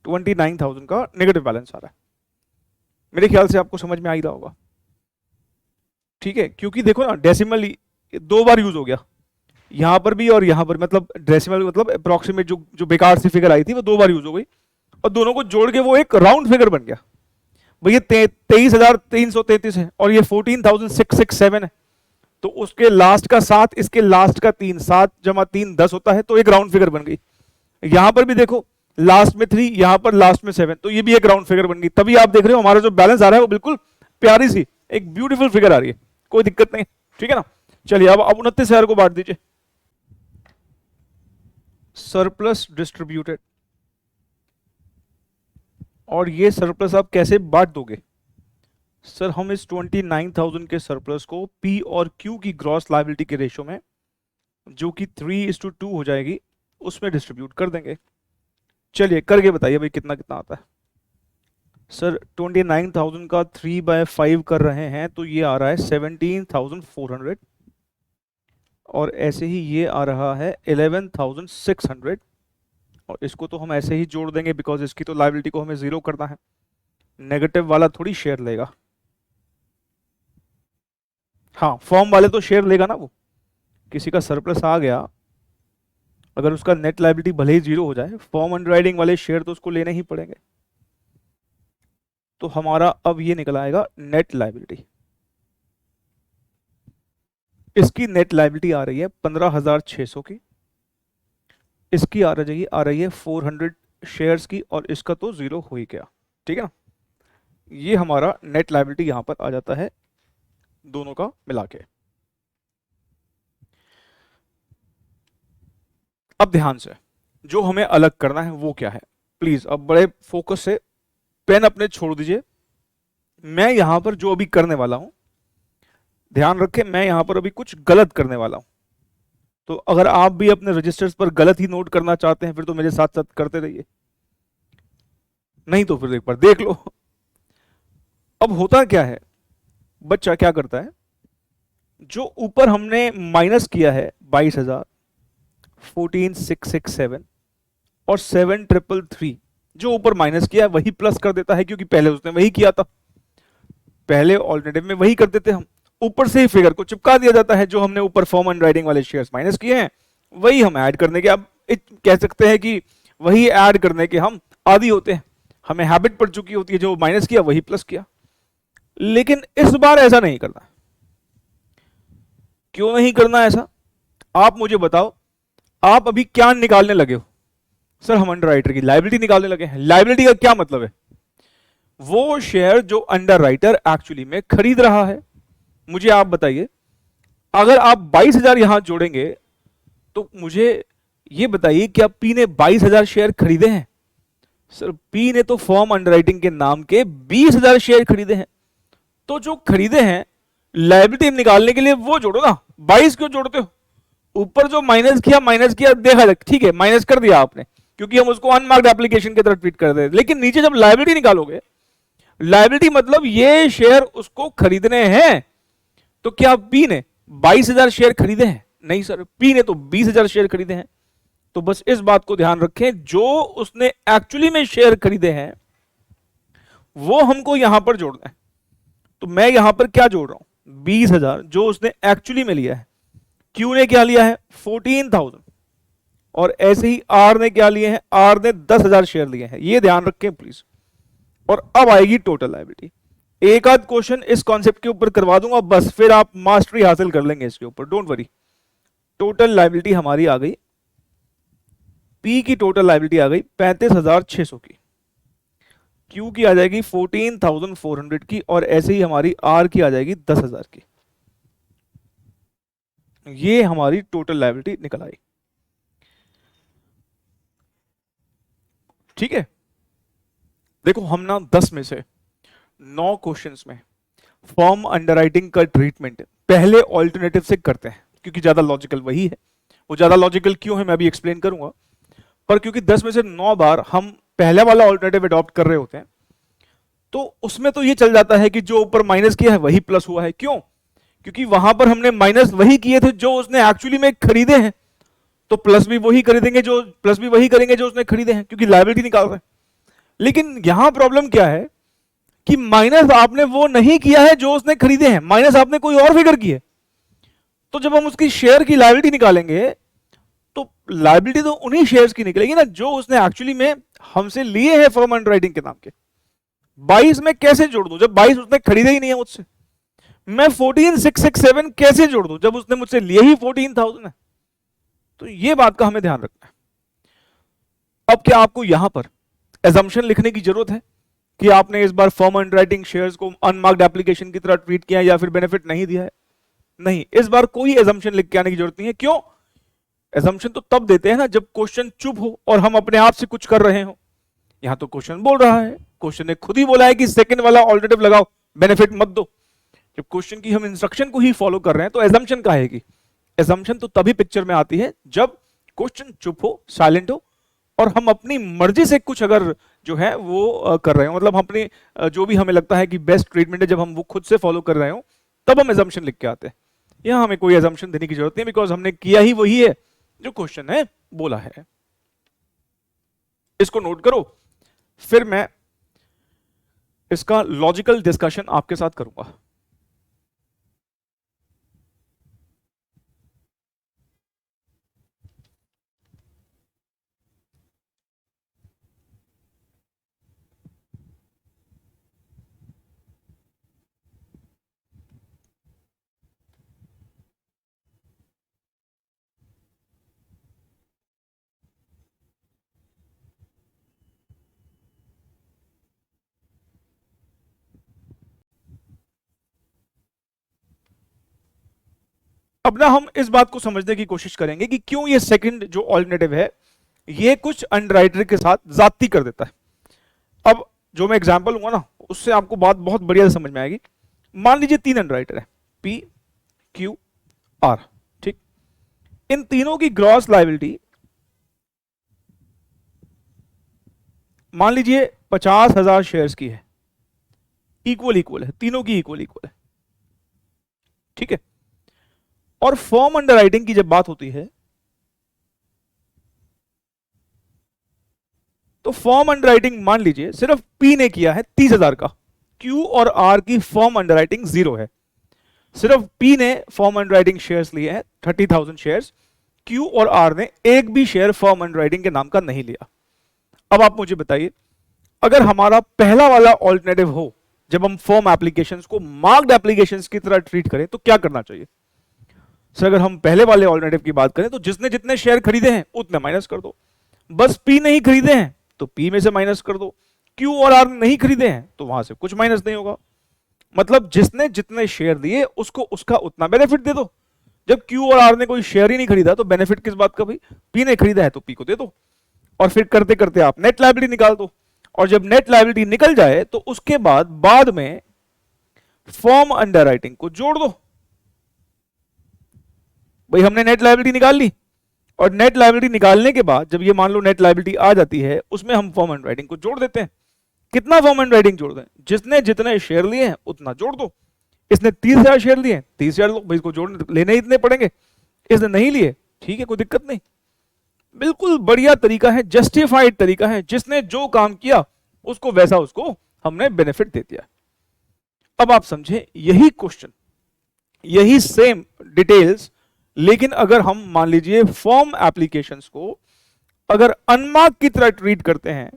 29,000 का नेगेटिव बैलेंस आ रहा है। मेरे ख्याल से आपको समझ में आ ही रहा होगा, ठीक है? क्योंकि देखो ना डेसिमल दो बार यूज हो गया, यहां पर भी और यहां पर, मतलब डेसिमल मतलब अप्रोक्सीमेट जो बेकार सी फिगर आई थी वो दो बार यूज हो गई, और दोनों को जोड़ के वो एक राउंड फिगर बन गया। भैया 23,333 है और ये 14,667 है, तो उसके लास्ट का 7, इसके लास्ट का 3, 7 जमा 3 10 होता है, तो एक राउंड फिगर बन गई। यहां पर भी देखो लास्ट में 3, यहां पर लास्ट में 7, तो ये भी एक राउंड फिगर बन गई। तभी आप देख रहे हो हमारा जो बैलेंस आ रहा है वो बिल्कुल प्यारी सी एक ब्यूटीफुल फिगर आ रही है, कोई दिक्कत नहीं, ठीक है ना। चलिए अब 29,000 को बांट दीजिए। सरप्लस डिस्ट्रीब्यूटेड, और ये सरप्लस आप कैसे बांट दोगे? सर हम इस 29,000 के सरप्लस को पी और क्यू की ग्रॉस लायबिलिटी के रेशियो में, जो कि 3:2 हो जाएगी, उसमें डिस्ट्रीब्यूट कर देंगे। चलिए करके बताइए भाई कितना कितना आता है। सर 29,000 का 3/5 कर रहे हैं तो ये आ रहा है 17,400, और ऐसे ही ये आ रहा है 11,600, और इसको तो हम ऐसे ही जोड़ देंगे बिकॉज इसकी तो लायबिलिटी को हमें जीरो करना है, नेगेटिव वाला थोड़ी शेयर लेगा। हाँ, फॉर्म वाले तो शेयर लेगा ना, वो किसी का सरप्लस आ गया अगर उसका नेट लायबिलिटी भले ही जीरो हो जाए, फॉर्म अंडरराइटिंग वाले शेयर तो उसको लेने ही पड़ेंगे। तो हमारा अब ये निकल आएगा नेट लायबिलिटी। इसकी नेट लायबिलिटी आ रही है 15,600 की, इसकी आ रही है 400 शेयर्स की, और इसका तो जीरो हो ही गया। ठीक है ना, ये हमारा नेट लायबिलिटी यहां पर आ जाता है दोनों का मिला के। अब ध्यान से जो हमें अलग करना है वो क्या है, प्लीज अब बड़े फोकस से पेन अपने छोड़ दीजिए। मैं यहां पर जो अभी करने वाला हूं, ध्यान रखें, मैं यहां पर अभी कुछ गलत करने वाला हूं। तो अगर आप भी अपने रजिस्टर्स पर गलत ही नोट करना चाहते हैं फिर तो मेरे साथ साथ करते रहिए, नहीं तो फिर एक बार देख लो। अब होता क्या है, बच्चा क्या करता है, जो ऊपर हमने माइनस किया है 22,000, 14,667 और 7,333, जो ऊपर माइनस किया है वही प्लस कर देता है, क्योंकि पहले उसने वही किया था, पहले ऑल्टरनेटिव में वही करते थे हम। ऊपर से ही फिगर को चिपका दिया जाता है, जो हमने ऊपर फॉर्म अंडरराइटिंग वाले शेयर्स माइनस किए हैं वही हम ऐड करने के, अब कह सकते हैं कि वही ऐड करने के हम आदी होते हैं, हमें हैबिट पड़ चुकी होती है, जो माइनस किया वही प्लस किया। लेकिन इस बार ऐसा नहीं करना। क्यों नहीं करना ऐसा, आप मुझे बताओ। आप अभी क्या निकालने लगे हो? सर हम अंडरराइटर की लायबिलिटी निकालने लगे हैं। लायबिलिटी का क्या मतलब है? वो शेयर जो अंडरराइटर एक्चुअली में खरीद रहा है। मुझे आप बताइए, अगर आप 22,000 यहां जोड़ेंगे तो मुझे ये बताइए कि पी ने 22,000 शेयर खरीदे हैं? सर पी ने तो फॉर्म अंडरराइटिंग के नाम के 20,000 शेयर खरीदे हैं। तो जो खरीदे हैं लायबिलिटी निकालने के लिए वो जोड़ो ना, 22 क्यों जोड़ते हो? ऊपर जो माइनस किया देखा, ठीक है माइनस कर दिया आपने, क्योंकि हम उसको अनमार्क्ड एप्लीकेशन की तरह ट्रीट कर रहे थे। लेकिन नीचे जब लायबिलिटी निकालोगे, लायबिलिटी मतलब ये शेयर उसको खरीदने हैं, तो क्या पी ने 22,000 शेयर खरीदे हैं? नहीं सर, पी ने तो 20,000 शेयर खरीदे हैं। तो बस इस बात को ध्यान रखें, जो उसने एक्चुअली में शेयर खरीदे हैं वो हमको यहां पर जोड़ना है। तो मैं यहां पर क्या जोड़ रहा हूं, 20,000 जो उसने एक्चुअली में लिया है। क्यू ने क्या लिया है, 14,000, और ऐसे ही आर ने क्या लिए हैं, आर ने 10,000 शेयर लिए हैं। ये ध्यान रखें प्लीज। और अब आएगी टोटल लायबिलिटी। एक आध क्वेश्चन इस कॉन्सेप्ट के ऊपर करवा दूंगा, बस फिर आप मास्टरी हासिल कर लेंगे इसके ऊपर, डोंट वरी। टोटल लायबिलिटी हमारी आ गई, पी की टोटल लायबिलिटी आ गई 35,600 की, क्यू की आ जाएगी 14,400 की, और ऐसे ही हमारी आर की आ जाएगी 10,000 की। ये हमारी टोटल लायबिलिटी निकल आई। ठीक है, देखो हम ना 10 में से 9 क्वेश्चंस में फॉर्म अंडरराइटिंग का ट्रीटमेंट पहले ऑल्टरनेटिव से करते हैं, क्योंकि ज्यादा लॉजिकल वही है। वो ज्यादा लॉजिकल क्यों है मैं अभी एक्सप्लेन करूंगा, पर क्योंकि 10 में से 9 बार हम पहला वाला ऑल्टरनेटिव अडॉप्ट कर रहे होते हैं, तो उसमें तो ये चल जाता है कि जो ऊपर माइनस किया है वही प्लस हुआ है। क्यों? क्योंकि वहां पर हमने माइनस वही किए थे जो उसने एक्चुअली में खरीदे हैं, तो प्लस भी वही खरीदेंगे जो प्लस भी वही करेंगे जो उसने खरीदे हैं, क्योंकि लायबिलिटी निकाल रहे हैं। लेकिन यहां प्रॉब्लम क्या है कि माइनस आपने वो नहीं किया है जो उसने खरीदे हैं, माइनस आपने कोई और फिगर की है। तो जब हम उसकी शेयर की लायबिलिटी निकालेंगे तो लायबिलिटी तो उन्हीं शेयर्स की निकलेगी ना जो उसने एक्चुअली में हमसे लिए हैं फॉर्म अंडरराइटिंग के नाम के। 22 में कैसे जोड़ दूं जब 22 उसने खरीदे ही नहीं है मुझसे? मैं 14,667 कैसे जोड़ दूं जब उसने मुझसे लिए ही 14,000 है? तो ये बात का हमें ध्यान रखना है। अब क्या आपको यहां पर एजम्पशन लिखने की जरूरत है कि आपने इस बार फॉर्म अंडरराइटिंग शेयर्स को अनमार्क्ड एप्लीकेशन की तरह ट्रीट किया या फिर बेनिफिट नहीं दिया है? नहीं, इस बार कोई एजम्पशन लिख के आने की जरूरत नहीं है। क्यों? एजम्पशन तो तब देते हैं ना जब क्वेश्चन चुप हो और हम अपने आप से कुछ कर रहे हो। यहां तो क्वेश्चन बोल रहा है, क्वेश्चन ने खुद ही बोला है कि सेकंड वाला ऑल्टरनेटिव लगाओ, बेनिफिट मत दो। जब क्वेश्चन की हम इंस्ट्रक्शन को ही फॉलो कर रहे हैं तो एजम्पशन का है कि एजम्पशन तो तभी पिक्चर में आती है जब क्वेश्चन चुप हो, साइलेंट हो, और हम अपनी मर्जी से कुछ अगर जो है वो कर रहे हो, मतलब अपनी जो भी हमें लगता है कि बेस्ट ट्रीटमेंट है, जब हम वो खुद से फॉलो कर रहे हो तब हम एजम्पशन लिख के आते हैं। यहां हमें कोई एजम्पशन देने की जरूरत नहीं, बिकॉज हमने किया ही वही है जो क्वेश्चन है बोला है। इसको नोट करो, फिर मैं इसका लॉजिकल डिस्कशन आपके साथ करूंगा। अब ना हम इस बात को समझने की कोशिश करेंगे कि क्यों ये सेकंड जो ऑल्टरनेटिव है ये कुछ अंडरराइटर के साथ जाती कर देता है। अब जो मैं एग्जांपल लूंगा ना उससे आपको बात बहुत बढ़िया से समझ में आएगी। मान लीजिए 3 अंडरराइटर है, पी क्यू आर, ठीक। इन तीनों की ग्रॉस लायबिलिटी मान लीजिए 50,000 शेयर्स की है, इक्वल है, तीनों की इक्वल है, ठीक है। और फॉर्म अंडरराइटिंग की जब बात होती है तो फॉर्म अंडरराइटिंग मान लीजिए सिर्फ पी ने किया है 30,000 का, क्यू और आर की फॉर्म अंडरराइटिंग 0 है। सिर्फ पी ने फॉर्म अंडरराइटिंग शेयर्स लिए हैं 30,000 शेयर्स, क्यू और आर ने एक भी शेयर फॉर्म अंडरराइटिंग के नाम का नहीं लिया। अब आप मुझे बताइए, अगर हमारा पहला वाला ऑल्टरनेटिव हो, जब हम फॉर्म एप्लीकेशंस को मार्क्ड एप्लीकेशंस की तरह ट्रीट करें तो क्या करना चाहिए? सर अगर हम पहले वाले ऑल्टरनेटिव की बात करें तो जिसने जितने शेयर खरीदे हैं उतने माइनस कर दो, बस पी नहीं खरीदे हैं तो पी में से माइनस कर दो, क्यू और आर नहीं खरीदे हैं तो वहां से कुछ माइनस नहीं होगा। मतलब जिसने जितने शेयर दिए उसको उसका उतना बेनिफिट दे दो। जब क्यू और आर ने कोई शेयर ही नहीं खरीदा तो बेनिफिट किस बात का भाई? पी ने खरीदा है तो पी को दे दो, और फिर करते करते आप नेट लायबिलिटी निकाल दो। और जब नेट लायबिलिटी निकल जाए तो उसके बाद में फॉर्म अंडरराइटिंग को जोड़ दो। भाई हमने नेट लायबिलिटी निकाल ली, और नेट लायबिलिटी निकालने के बाद जब ये मान लो नेट लायबिलिटी आ जाती है उसमें हम फॉर्म अंडरराइटिंग को जोड़ देते हैं। कितना फॉर्म अंडरराइटिंग जोड़ दें? जिसने जितने शेयर लिए हैं उतना जोड़ दो। इसने 30,000 शेयर लिए, 30,000 लो भाई, इसको जोड़ने लेने ही इतने पड़ेंगे। इसने नहीं लिए, ठीक है, कोई दिक्कत नहीं, बिल्कुल बढ़िया तरीका है, जस्टिफाइड तरीका है। जिसने जो काम किया उसको वैसा उसको हमने बेनिफिट दे दिया। अब आप समझे, यही क्वेश्चन, यही सेम डिटेल्स, लेकिन अगर हम मान लीजिए फॉर्म एप्लीकेशंस को अगर अनमार्क की तरह ट्रीट करते हैं,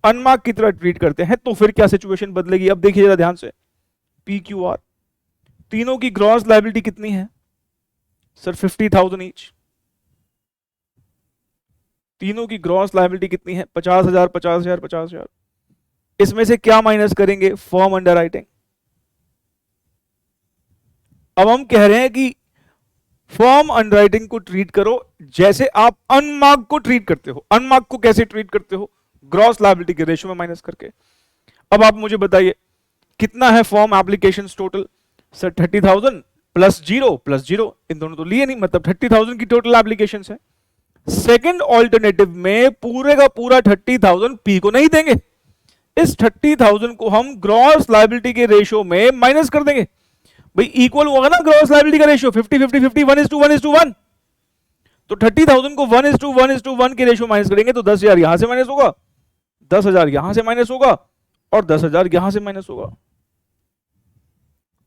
अनमार्क की तरह ट्रीट करते हैं तो फिर क्या सिचुएशन बदलेगी? अब देखिए जरा ध्यान से, पी क्यू आर तीनों की ग्रॉस लायबिलिटी कितनी है? Sir 50,000 each. तीनों की ग्रॉस लायबिलिटी कितनी है? 50,000 50,000 50,000। इसमें से क्या माइनस करेंगे? Form underwriting. अब हम कह रहे हैं कि फॉर्म अंडरराइटिंग को ट्रीट करो जैसे आप अनमार्क को ट्रीट करते हो। अनमार्क को कैसे ट्रीट करते हो? ग्रॉस लायबिलिटी के रेशियो में माइनस करके। अब आप मुझे बताइए कितना है form applications total? Sir 30,000 plus zero, इन दोनों तो लिए नहीं, मतलब 30,000 की टोटल एप्लीकेशंस है। सेकंड ऑल्टरनेटिव में पूरे का पूरा 30,000 पी को नहीं देंगे, इस 30,000 को हम ग्रॉस लायबिलिटी के रेशियो में माइनस कर देंगे। भाई इक्वल होगा ना ग्रॉस लायबिलिटी का रेशियो, 50-50-50, 1:1:1। तो 30,000 को 1:1:1 के रेशियो माइनस करेंगे तो 10,000 यहां से माइनस होगा, 10,000 यहां से माइनस होगा, और 10,000 यहां से माइनस होगा।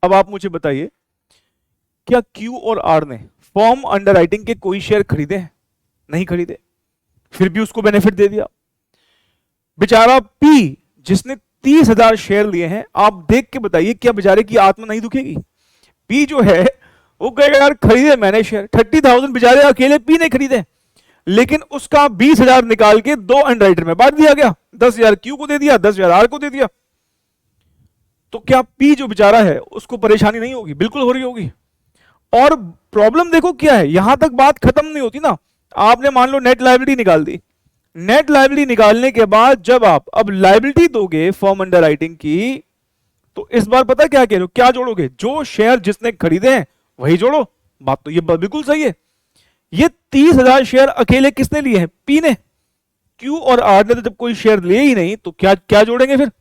अब आप मुझे बताइए, क्या क्यू और आर ने फॉर्म अंडरराइटिंग के कोई शेयर खरीदे हैं? नहीं खरीदे, फिर भी उसको बेनिफिट दे दिया। बेचारा पी जिसने 30,000 शेयर लिए हैं, आप देख के बताइए क्या बेचारे की आत्मा नहीं दुखेगी? पी जो है वो कहेगा यार खरीदे मैंने शेयर, 30,000 बेचारे अकेले पी ने खरीदे, लेकिन उसका 20,000 निकाल के 2 अंडरराइटर में बांट दिया गया, 10,000 क्यू को दे दिया, 10,000 आर को दे दिया। तो क्या पी जो बेचारा है उसको परेशानी नहीं होगी? बिल्कुल हो रही होगी। और प्रॉब्लम देखो क्या है, यहां तक बात खत्म नहीं होती ना। आपने मान लो नेट लायबिलिटी निकाल दी, नेट लायबिलिटी निकालने के बाद जब आप अब लायबिलिटी दोगे फॉर्म अंडरराइटिंग की, तो इस बार पता क्या कह रहे हो? क्या जोड़ोगे? जो शेयर जिसने खरीदे हैं वही जोड़ो। बात तो ये बिल्कुल सही है। ये 30,000 शेयर अकेले किसने लिए हैं? पी ने। क्यू और आर ने तो जब कोई शेयर लिए ही नहीं तो क्या क्या जोड़ेंगे फिर?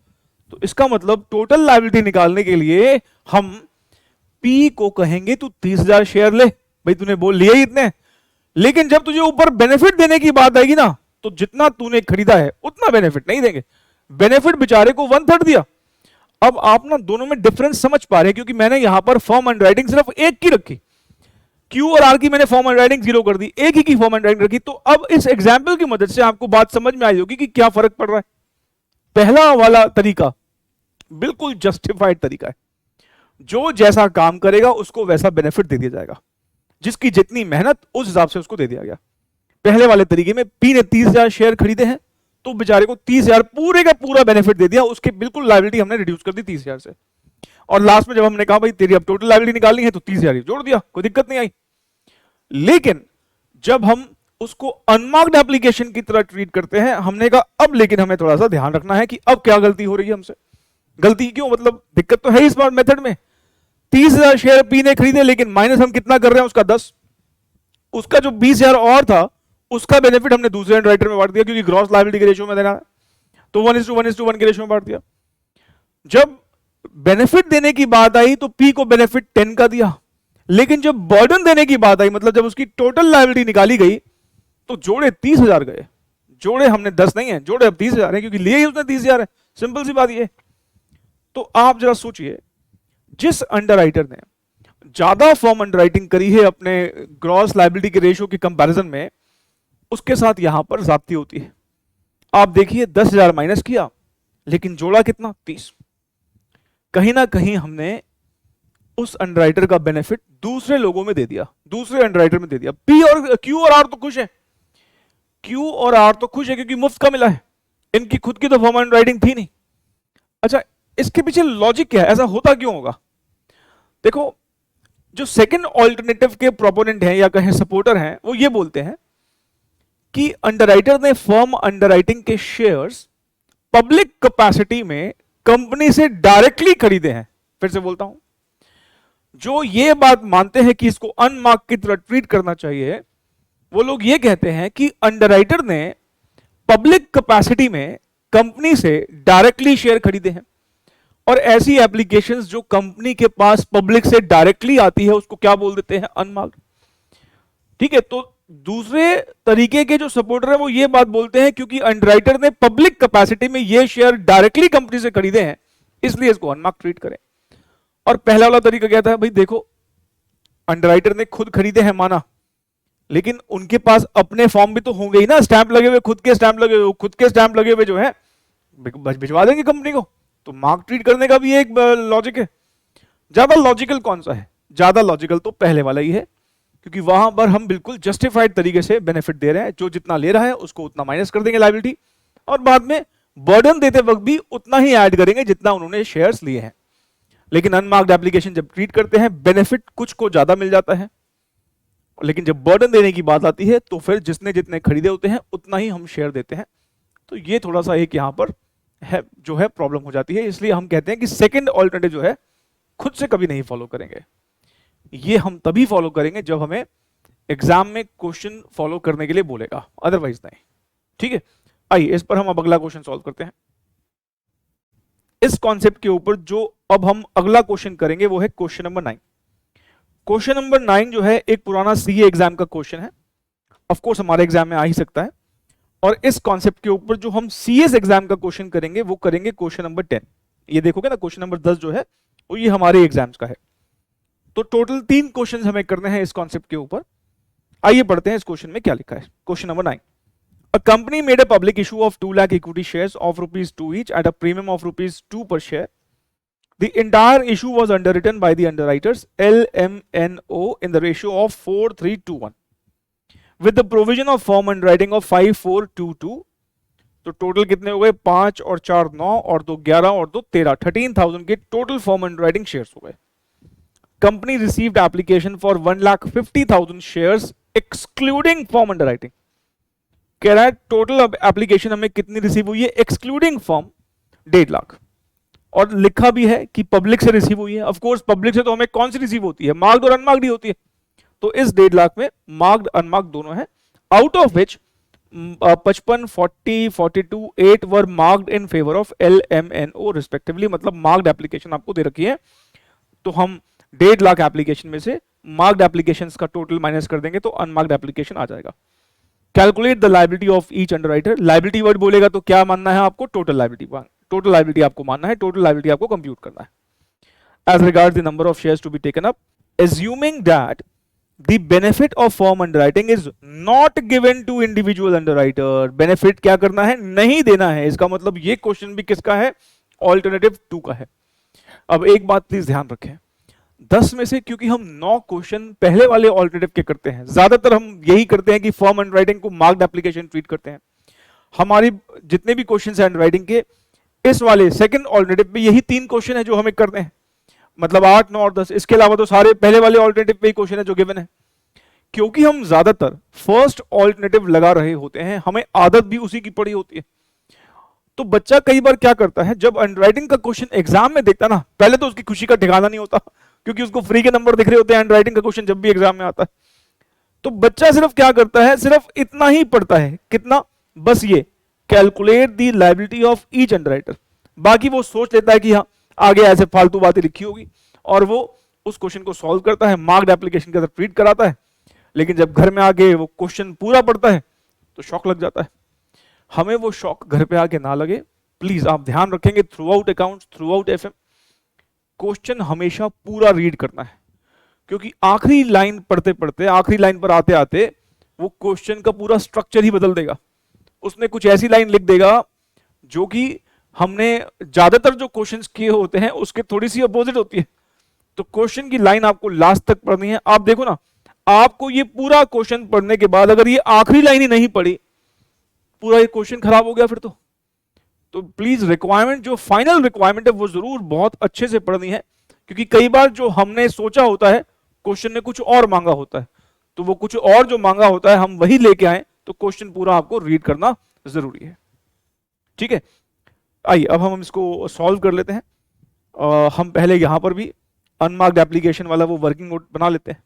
तो इसका मतलब टोटल लायबिलिटी निकालने के लिए हम पी को कहेंगे तू 30,000 शेयर ले, भाई तूने बोल लिए ही इतने, लेकिन जब तुझे ऊपर बेनिफिट देने की बात आएगी ना तो जितना तूने खरीदा है उतना बेनिफिट नहीं देंगे। बेनिफिट बेचारे को 1/3 दिया। अब आप ना दोनों में डिफरेंस समझ पा रहे हैं, क्योंकि मैंने यहां पर फॉर्म अंडरराइटिंग सिर्फ एक की रखी, क्यू और आर की मैंने फॉर्म अंडरराइटिंग 0 कर दी, एक ही की फॉर्म अंडरराइटिंग रखी। तो अब इस एग्जाम्पल की मदद से आपको बात समझ में आई होगी कि क्या फर्क पड़ रहा है। पहला वाला तरीका बिल्कुल जस्टिफाइड तरीका है, जो जैसा काम करेगा उसको वैसा बेनिफिट दे दिया जाएगा, जिसकी जितनी मेहनत उस हिसाब से उसको दे दिया गया। पहले वाले तरीके में पी ने 30,000 शेयर खरीदे हैं, तो बेचारे को 30,000 पूरे का पूरा बेनिफिट दे दिया, उसके बिल्कुल लायबिलिटी हमने रिड्यूस कर दी 30,000 से। और लास्ट में जब हमने कहा भाई तेरी अब टोटल लायबिलिटी निकालनी है, तो 30,000 जोड़ दिया, कोई दिक्कत नहीं आई। लेकिन जब हम उसको अनमार्क्ड एप्लीकेशन की तरह ट्रीट करते हैं, हमने कहा अब लेकिन हमें थोड़ा सा ध्यान रखना है कि अब क्या गलती हो रही है हमसे। गलती क्यों, मतलब दिक्कत तो है इस बार मेथड में। 30,000 शेयर पी ने खरीदे, लेकिन माइनस हम कितना कर रहे हैं उसका 10। उसका जो 20,000 और था उसका बेनिफिट हमने दूसरे अंडरराइटर में बांट दिया, क्योंकि ग्रॉस लायबिलिटी के रेशियो में देना है, तो 1:1:1 के रेशियो में बांट दिया। जब बेनिफिट देने की बात आई तो पी को बेनिफिट 10 का दिया, लेकिन जब बर्डन देने की बात आई, मतलब जब उसकी टोटल लायबिलिटी निकाली गई, तो जोड़े 30,000 गए। जोड़े हमने 10 नहीं है, जोड़े अब 30,000 है, क्योंकि लिए ही उसने 30,000 है। सिंपल सी बात ये। तो आप जरा सोचिए, जिस अंडरराइटर ने ज्यादा फॉर्म अंडरराइटिंग करी है अपने ग्रॉस लायबिलिटी के रेशियो के कंपैरिजन में, उसके साथ यहां पर ज्यादती होती है। आप देखिए 10,000 माइनस किया, लेकिन जोड़ा कितना 30। कहीं ना कहीं हमने उस अंडरराइटर का बेनिफिट दूसरे लोगों में दे दिया, दूसरे अंडरराइटर में दे दिया। पी और क्यू और आर तो खुश है, क्यू और आर तो खुश है क्योंकि मुफ्त का मिला है, इनकी खुद की तो फॉर्म अंडरराइटिंग थी नहीं। अच्छा, इसके पीछे लॉजिक क्या है, ऐसा होता क्यों होगा? देखो, जो सेकंड ऑल्टरनेटिव के प्रोपोनेंट हैं या कहें सपोर्टर हैं, वो ये बोलते हैं कि अंडरराइटर ने फर्म अंडरराइटिंग के शेयर्स पब्लिक कैपेसिटी में कंपनी से डायरेक्टली खरीदे हैं। फिर से बोलता हूं, जो ये बात मानते हैं कि इसको अनमार्क की तरह ट्रीट करना चाहिए, वो लोग ये कहते हैं कि अंडरराइटर ने पब्लिक कैपेसिटी में कंपनी से डायरेक्टली शेयर खरीदे हैं। और ऐसी एप्लीकेशंस जो कंपनी के पास पब्लिक से डायरेक्टली आती है, उसको क्या बोल देते हैं? अनमार्क्ड। ठीक है, तो दूसरे तरीके के जो सपोर्टर है वो ये बात बोलते हैं क्योंकि अंडरराइटर ने पब्लिक कैपेसिटी में ये शेयर डायरेक्टली कंपनी से खरीदे हैं, इसलिए इसको अनमार्क ट्रीट करें। और पहला वाला तरीका क्या था? भाई देखो, अंडरराइटर ने खुद खरीदे हैं माना, लेकिन उनके पास अपने फॉर्म भी तो होंगे ही ना, स्टैंप लगे हुए, खुद के स्टैंप लगे हुए, खुद के स्टैंप लगे हुए जो है भिजवा देंगे कंपनी को। तो मार्क ट्रीट करने का भी एक लॉजिक है। ज्यादा लॉजिकल कौन सा है? ज्यादा लॉजिकल तो पहले वाला ही है, क्योंकि वहां पर हम बिल्कुल जस्टिफाइड तरीके से बेनिफिट दे रहे हैं, जो जितना ले रहा है उसको उतना माइनस कर देंगे लायबिलिटी, और बाद में बर्डन देते वक्त भी उतना ही ऐड करेंगे जितना उन्होंने शेयर्स लिए हैं। लेकिन अनमार्क्ड एप्लीकेशन जब ट्रीट करते हैं, बेनिफिट कुछ को ज्यादा मिल जाता है, लेकिन जब बर्डन देने की बात आती है तो फिर जिसने जितने खरीदे होते हैं उतना ही हम शेयर देते हैं। तो ये थोड़ा सा एक यहां पर है जो है प्रॉब्लम हो जाती है। इसलिए हम कहते हैं कि सेकंड ऑल्टरनेटिव जो है खुद से कभी नहीं फॉलो करेंगे। ये हम तभी फॉलो करेंगे जब हमें एग्जाम में क्वेश्चन फॉलो करने के लिए बोलेगा, अदरवाइज नहीं। ठीक है, आइए इस पर हम अब अगला क्वेश्चन सॉल्व करते हैं। इस कॉन्सेप्ट के ऊपर जो अब हम अगला क्वेश्चन करेंगे वो है क्वेश्चन नंबर 9। क्वेश्चन नंबर 9 जो है एक पुराना सीए एग्जाम का क्वेश्चन है, ऑफ कोर्स हमारे एग्जाम में आ ही सकता है। और इस कॉन्सेप्ट के ऊपर जो हम सीएस एग्जाम का क्वेश्चन करेंगे वो करेंगे क्वेश्चन नंबर 10। ये देखोगे ना, क्वेश्चन नंबर 10 जो है वो ये हमारे एग्जाम्स का है। तो टोटल 3 क्वेश्चन हमें करने हैं इस कॉन्सेप्ट के ऊपर। आइए पढ़ते हैं इस क्वेश्चन में क्या लिखा है। Question number 9, a company made a public issue of 2 lakh equity shares of ₹2 each at a premium of ₹2 per share. The entire issue was underwritten by the underwriters LMNO in the ratio of 4:3:1 with the provision of form underwriting of 5:4:2:2. तो टोटल कितने हो गए? 5 और 4 9 और 2 11 और 2 13, 13,000 के टोटल फॉर्म अंडरराइटिंग शेयर्स हो गए। Company received application for 1,50,000 shares excluding form underwriting. कह रहा है टोटल अब एप्लीकेशन हमें कितनी रिसीव हुई है एक्सक्लूडिंग फॉर्म? 1.5 लाख। और लिखा भी है कि पब्लिक से रिसीव हुई है। ऑफ कोर्स पब्लिक से तो हमें कौन सी रिसीव होती है? मार्क्ड और अनमार्क्ड ही होती है। तो इस 1.5 लाख में मार्क्ड अनमार्क्ड दोनों है, out of which 55 40 42 8 were marked in favour of LMNO respectively. मतलब मार्क्ड एप्लीकेशन आपको दे रखी है, तो हम 1.5 लाख एप्लीकेशन में से मार्क्ड एप्लीकेशंस का टोटल माइनस कर देंगे तो अनमार्क्ड एप्लीकेशन आ जाएगा। Calculate the liability of each underwriter. Liability word बोलेगा तो क्या मानना है आपको? Total liability. टोटल लायबिलिटी आपको मानना है, टोटल लायबिलिटी आपको कंप्यूट करना है। As regards the number of shares to be taken up, assuming that the benefit of firm underwriting is not given to individual underwriter। benefit क्या करना है? नहीं देना है। इसका मतलब ये क्वेश्चन भी किसका है? ऑल्टरनेटिव 2 का है। अब एक बात प्लीज ध्यान रखें, 10 में से क्योंकि हम 9 क्वेश्चन पहले वाले ऑल्टरनेटिव के करते हैं, ज्यादातर हम यही करते हैं कि फर्म अंडरराइटिंग को मार्क्ड एप्लीकेशन ट्रीट करते हैं। हमारी जितने भी क्वेश्चन है अंडरराइटिंग के, इस वाले सेकंड ऑल्टरनेटिव पे यही 3 क्वेश्चन है जो हमें करते हैं, मतलब 8, 9 और 10। इसके अलावा तो सारे पहले वाले ऑल्टरनेटिव पे ही क्वेश्चन है जो गिवन है। क्योंकि हम ज्यादातर फर्स्ट ऑल्टरनेटिव लगा रहे होते हैं, हमें आदत भी उसी की पड़ी होती है। तो बच्चा कई बार क्या करता है, जब अंडरराइटिंग का क्वेश्चन एग्जाम में देखता ना, पहले तो उसकी खुशी का ठिकाना नहीं होता, क्योंकि उसको फ्री के नंबर दिख रहे होते हैं अंडरराइटिंग का क्वेश्चन जब भी एग्जाम में आता है। तो बच्चा सिर्फ क्या करता है, सिर्फ इतना ही पढ़ता है। कितना? बस ये calculate the liability of each underwriter. बाकी वो सोच लेता है कि हाँ आगे ऐसे फालतू बातें लिखी होगी, और वो उस क्वेश्चन को सॉल्व करता है, मार्क्ड एप्लीकेशन के साथ ट्रीट कराता है। लेकिन जब घर में आके वो क्वेश्चन पूरा पढ़ता है तो शॉक लग जाता है। हमें वो शॉक घर पे आके ना लगे, प्लीज आप ध्यान रखेंगे through out accounts, through out FM, question हमेशा पूरा रीड करना है। क्योंकि आखिरी लाइन पढ़ते पढ़ते, आखिरी लाइन पर आते आते वो क्वेश्चन का पूरा स्ट्रक्चर ही बदल देगा। उसने कुछ ऐसी लाइन लिख देगा जो कि हमने ज्यादातर जो क्वेश्चंस किए होते हैं उसके थोड़ी सी अपोजिट होती है। तो क्वेश्चन की लाइन आपको लास्ट तक पढ़नी है। आप देखो ना, आपको ये पूरा क्वेश्चन पढ़ने के बाद अगर ये आखिरी लाइन ही नहीं पढ़ी, पूरा ये क्वेश्चन खराब हो गया फिर तो प्लीज रिक्वायरमेंट, जो फाइनल रिक्वायरमेंट है वो जरूर बहुत अच्छे से पढ़नी है। क्योंकि कई बार जो हमने सोचा होता है, क्वेश्चन ने कुछ और मांगा होता है, तो वो कुछ और जो मांगा होता है हम वही लेके आए, तो क्वेश्चन पूरा आपको रीड करना जरूरी है। ठीक है, आइए अब हम इसको सॉल्व कर लेते हैं। हम पहले यहां पर भी अनमार्क्ड एप्लीकेशन वाला वो वर्किंग नोट बना लेते हैं।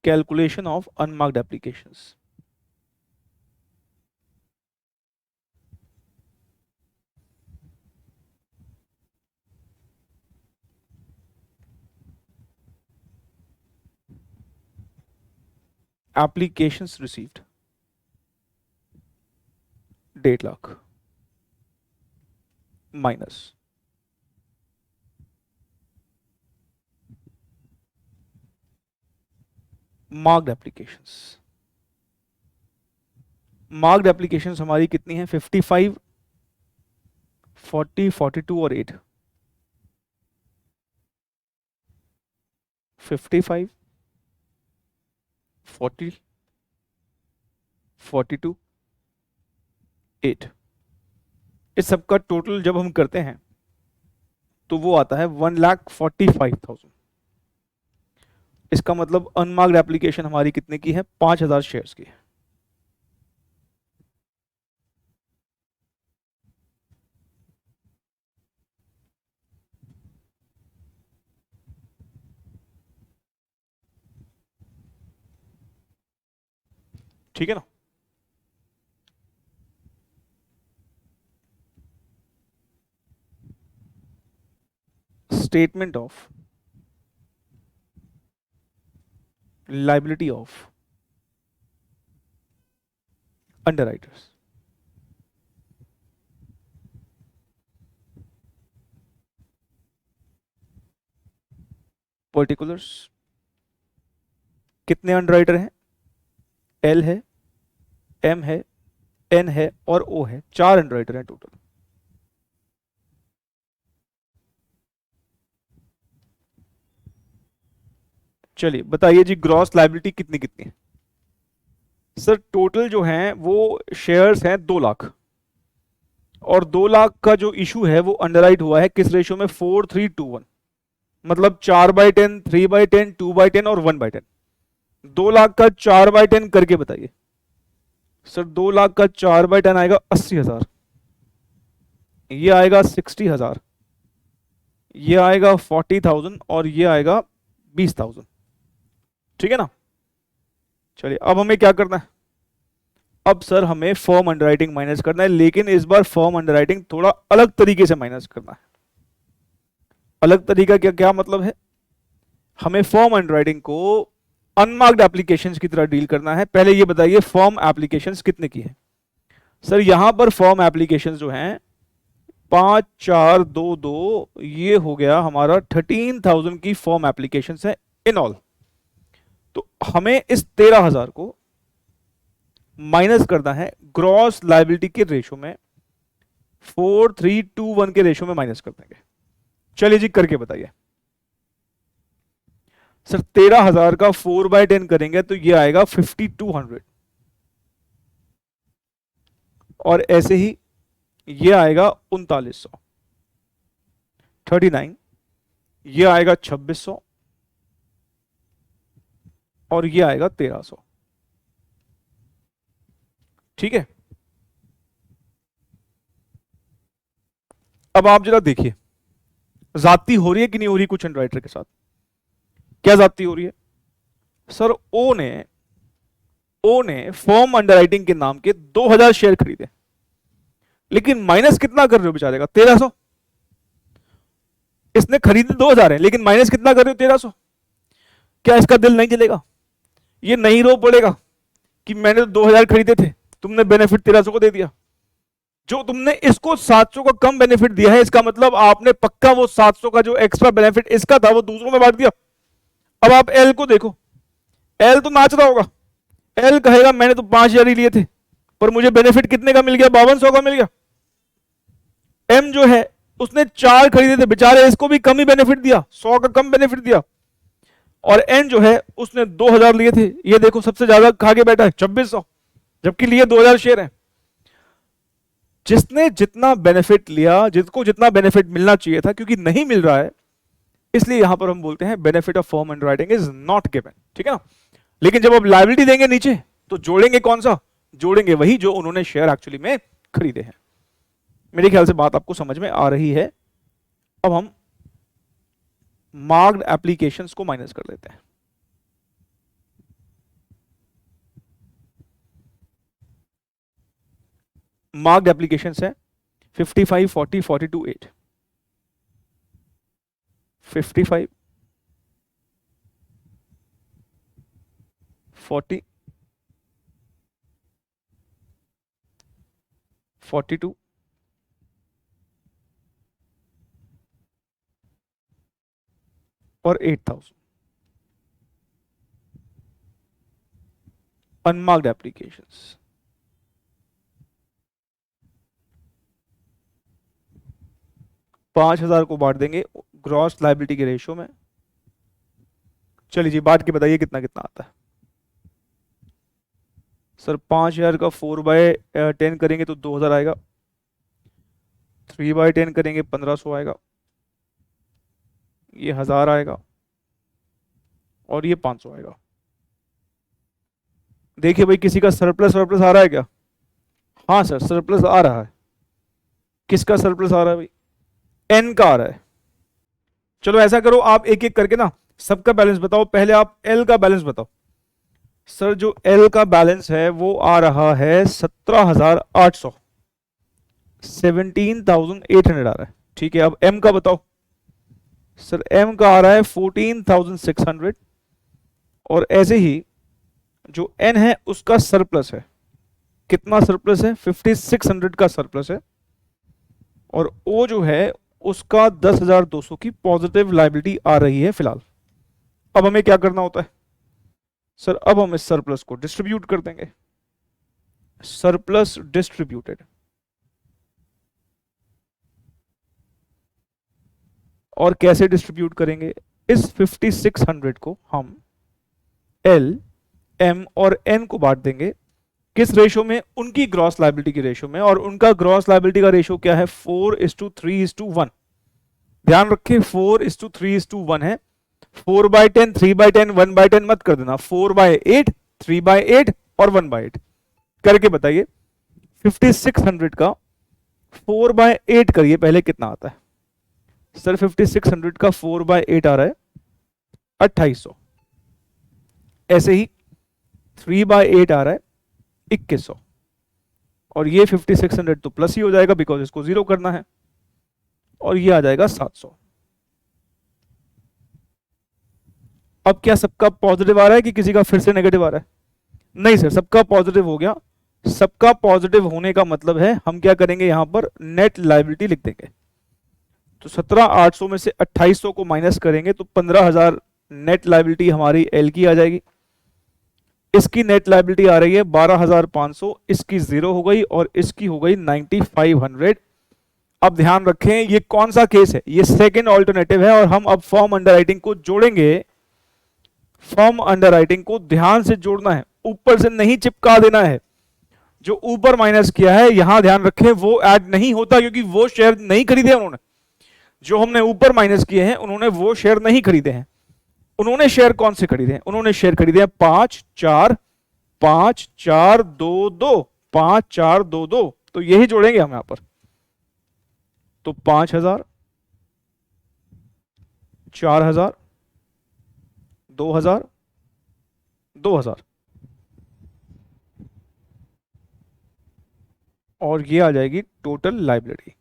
Calculation of unmarked applications. Applications received 1.5 lakh minus marked applications। Marked applications हमारी कितनी है? 55, 40, 42 और 8। 55, 40, 42, 8। इस सब का टोटल जब हम करते हैं तो वो आता है 1,45,000। इसका मतलब अनमार्क्ड एप्लीकेशन हमारी कितने की है? 5,000 शेयर्स की है। ठीक है ना? Statement of liability of underwriters. Particulars कितने अंडरराइटर हैं? एल है, एम है, एन है और ओ है। 4 अंडरराइटर हैं टोटल। चलिए बताइए जी, ग्रॉस लायबिलिटी कितनी कितनी है? सर टोटल जो है वो शेयर्स हैं 2 लाख, और 2 लाख का जो इशू है वो अंडरराइट हुआ है किस रेशियो में? 4:3:1। मतलब 4/10, 3/10, 2/10 और 1/10। 2 लाख का 4/10 करके बताइए। सर 2 लाख का 4/10 आएगा 80,000, ये आएगा 60,000, ये आएगा 40,000 और ये आएगा 20,000। ठीक है ना? चलिए अब हमें क्या करना है, अब सर हमें फर्म अंडरराइटिंग माइनस करना है, लेकिन इस बार फर्म अंडरराइटिंग थोड़ा अलग तरीके से माइनस करना है। अलग तरीका क्या क्या मतलब है? हमें फर्म अंडरराइटिंग को अनमार्क्ड एप्लीकेशंस की तरह डील करना है। पहले ये बताइए फर्म एप्लीकेशंस कितने की है? सर यहां पर फर्म एप्लीकेशंस जो हैं 5422, ये हो गया हमारा 13,000 की फर्म एप्लीकेशंस है इन ऑल। तो हमें इस 13,000 को माइनस करना है ग्रॉस लायबिलिटी के रेशो में, 4321 के रेशो में माइनस कर देंगे। चलिए जी करके बताइए। सर 13,000 का 4/10 करेंगे तो ये आएगा 5200, और ऐसे ही ये आएगा 3900, 39, ये आएगा 2600, और ये आएगा 1300। ठीक है, अब आप जरा देखिए जाती हो रही है कि नहीं हो रही कुछ अंडरराइटर के साथ? क्या जाती हो रही है? सर ओ ने फॉर्म अंडरराइटिंग के नाम के 2000 शेयर खरीदे, लेकिन माइनस कितना कर रहे हो बेचारे का? 1300। इसने खरीदे 2000 है, लेकिन माइनस कितना कर रहे हो? 1300। क्या इसका दिल नहीं जलेगा? ये नहीं रो पड़ेगा कि मैंने तो 2000 खरीदे थे, तुमने बेनिफिट 1300 को दे दिया। जो तुमने इसको 700 का कम बेनिफिट दिया है, इसका मतलब आपने पक्का वो 700 का जो एक्स्ट्रा बेनिफिट इसका था वो दूसरों में बांट दिया। अब आप एल को देखो, एल तो नाच रहा होगा। एल कहेगा मैंने तो 5000 ही लिए थे, पर मुझे बेनिफिट कितने का मिल गया? 5200 का मिल गया। एम जो है उसने 4 खरीदे थे, बेचारे इसको भी कम ही बेनिफिट दिया, 100 का कम बेनिफिट दिया। और एन जो है उसने 2000 लिए थे, ये देखो सबसे ज्यादा खा के बैठा है 2600, जबकि लिए 2000 शेयर है। जिसने जितना बेनिफिट लिया, जिसको जितना बेनिफिट मिलना चाहिए था, क्योंकि नहीं मिल रहा है, इसलिए यहां पर हम बोलते हैं benefit of firm underwriting is not given. ठीक है ना? लेकिन जब आप लायबिलिटी देंगे नीचे, तो जोड़ेंगे कौन सा? जोड़ेंगे वही जो उन्होंने शेयर एक्चुअली में खरीदे हैं। मेरे ख्याल से बात आपको समझ में आ रही है। अब हम मार्क्ड एप्लीकेशंस को माइनस कर लेते हैं। मार्क्ड एप्लीकेशंस है 55, 40, 42, 8। 55, 40, 42, और 8000 अनमार्क्ड एप्लीकेशंस। $5000 को बांट देंगे ग्रॉस लायबिलिटी के रेशियो में। चलिए जी बांट के बताइए कितना कितना आता है। सर 5000 का 4/10 करेंगे तो 2000 आएगा, 3/10 करेंगे 1500 आएगा, ये 1000 आएगा, और ये 500 आएगा। देखिए भाई किसी का सरप्लस सरप्लस आ रहा है क्या? हाँ सर सरप्लस आ रहा है। किसका सरप्लस आ रहा है भाई? एन का आ रहा है। चलो ऐसा करो, आप एक एक करके ना सबका बैलेंस बताओ। पहले आप एल का बैलेंस बताओ। सर जो एल का बैलेंस है वो आ रहा है 17,800, 17,800 आ रहा है। ठीक है, अब एम का बताओ। सर एम का आ रहा है 14,600, और ऐसे ही जो एन है उसका सरप्लस है। कितना सरप्लस है? 5600 का सरप्लस है। और ओ जो है उसका 10,200 की पॉजिटिव लायबिलिटी आ रही है फिलहाल। अब हमें क्या करना होता है? सर अब हम इस सरप्लस को डिस्ट्रीब्यूट कर देंगे। सरप्लस डिस्ट्रीब्यूटेड, और कैसे डिस्ट्रीब्यूट करेंगे? इस 5600 को हम एल, एम और एन को बांट देंगे। किस रेशो में? उनकी ग्रॉस लायबिलिटी की रेशो में। और उनका ग्रॉस लायबिलिटी का रेशो क्या है? 4:3:1। ध्यान रखें 4:3:1 है। 4/10, 3/10, 1/10 मत कर देना। 4/8, 3/8 और 1/8 करके बताइए। 5600 का 4/8 करिए पहले, कितना आता है? सर 5600 का 4/8 आ रहा है 2800। ऐसे ही 3/8 आ रहा है 2100। और ये 5600 तो प्लस ही हो जाएगा बिकॉज इसको जीरो करना है, और ये आ जाएगा 700। अब क्या सबका पॉजिटिव आ रहा है कि किसी का फिर से नेगेटिव आ रहा है? नहीं सर, सबका पॉजिटिव हो गया। सबका पॉजिटिव होने का मतलब है हम क्या करेंगे, यहां पर नेट लायबिलिटी लिख देंगे। तो 17,800 में से 2800 को माइनस करेंगे तो 15,000 नेट लायबिलिटी हमारी एल की आ जाएगी। इसकी नेट लायबिलिटी आ रही है 12,500, इसकी जीरो हो गई और इसकी हो गई 9,500। अब ध्यान रखें ये कौन सा केस है, ये सेकेंड ऑल्टरनेटिव है और हम अब फॉर्म अंडरराइटिंग को जोड़ेंगे। फॉर्म अंडरराइटिंग को ध्यान से जोड़ना है, ऊपर से नहीं चिपका देना है। जो ऊपर माइनस किया है यहां ध्यान रखें वो ऐड नहीं होता, क्योंकि वो शेयर नहीं खरीदे उन्होंने। जो हमने ऊपर माइनस किए हैं उन्होंने वो शेयर नहीं खरीदे हैं। उन्होंने शेयर कौन से खरीदे हैं? उन्होंने शेयर खरीदे हैं 5 4 5 4 2 2 5 4 2 2। तो यही जोड़ेंगे हम यहां पर। तो 5,000 4,000 2,000 2,000 और ये आ जाएगी टोटल लाइबिलिटी।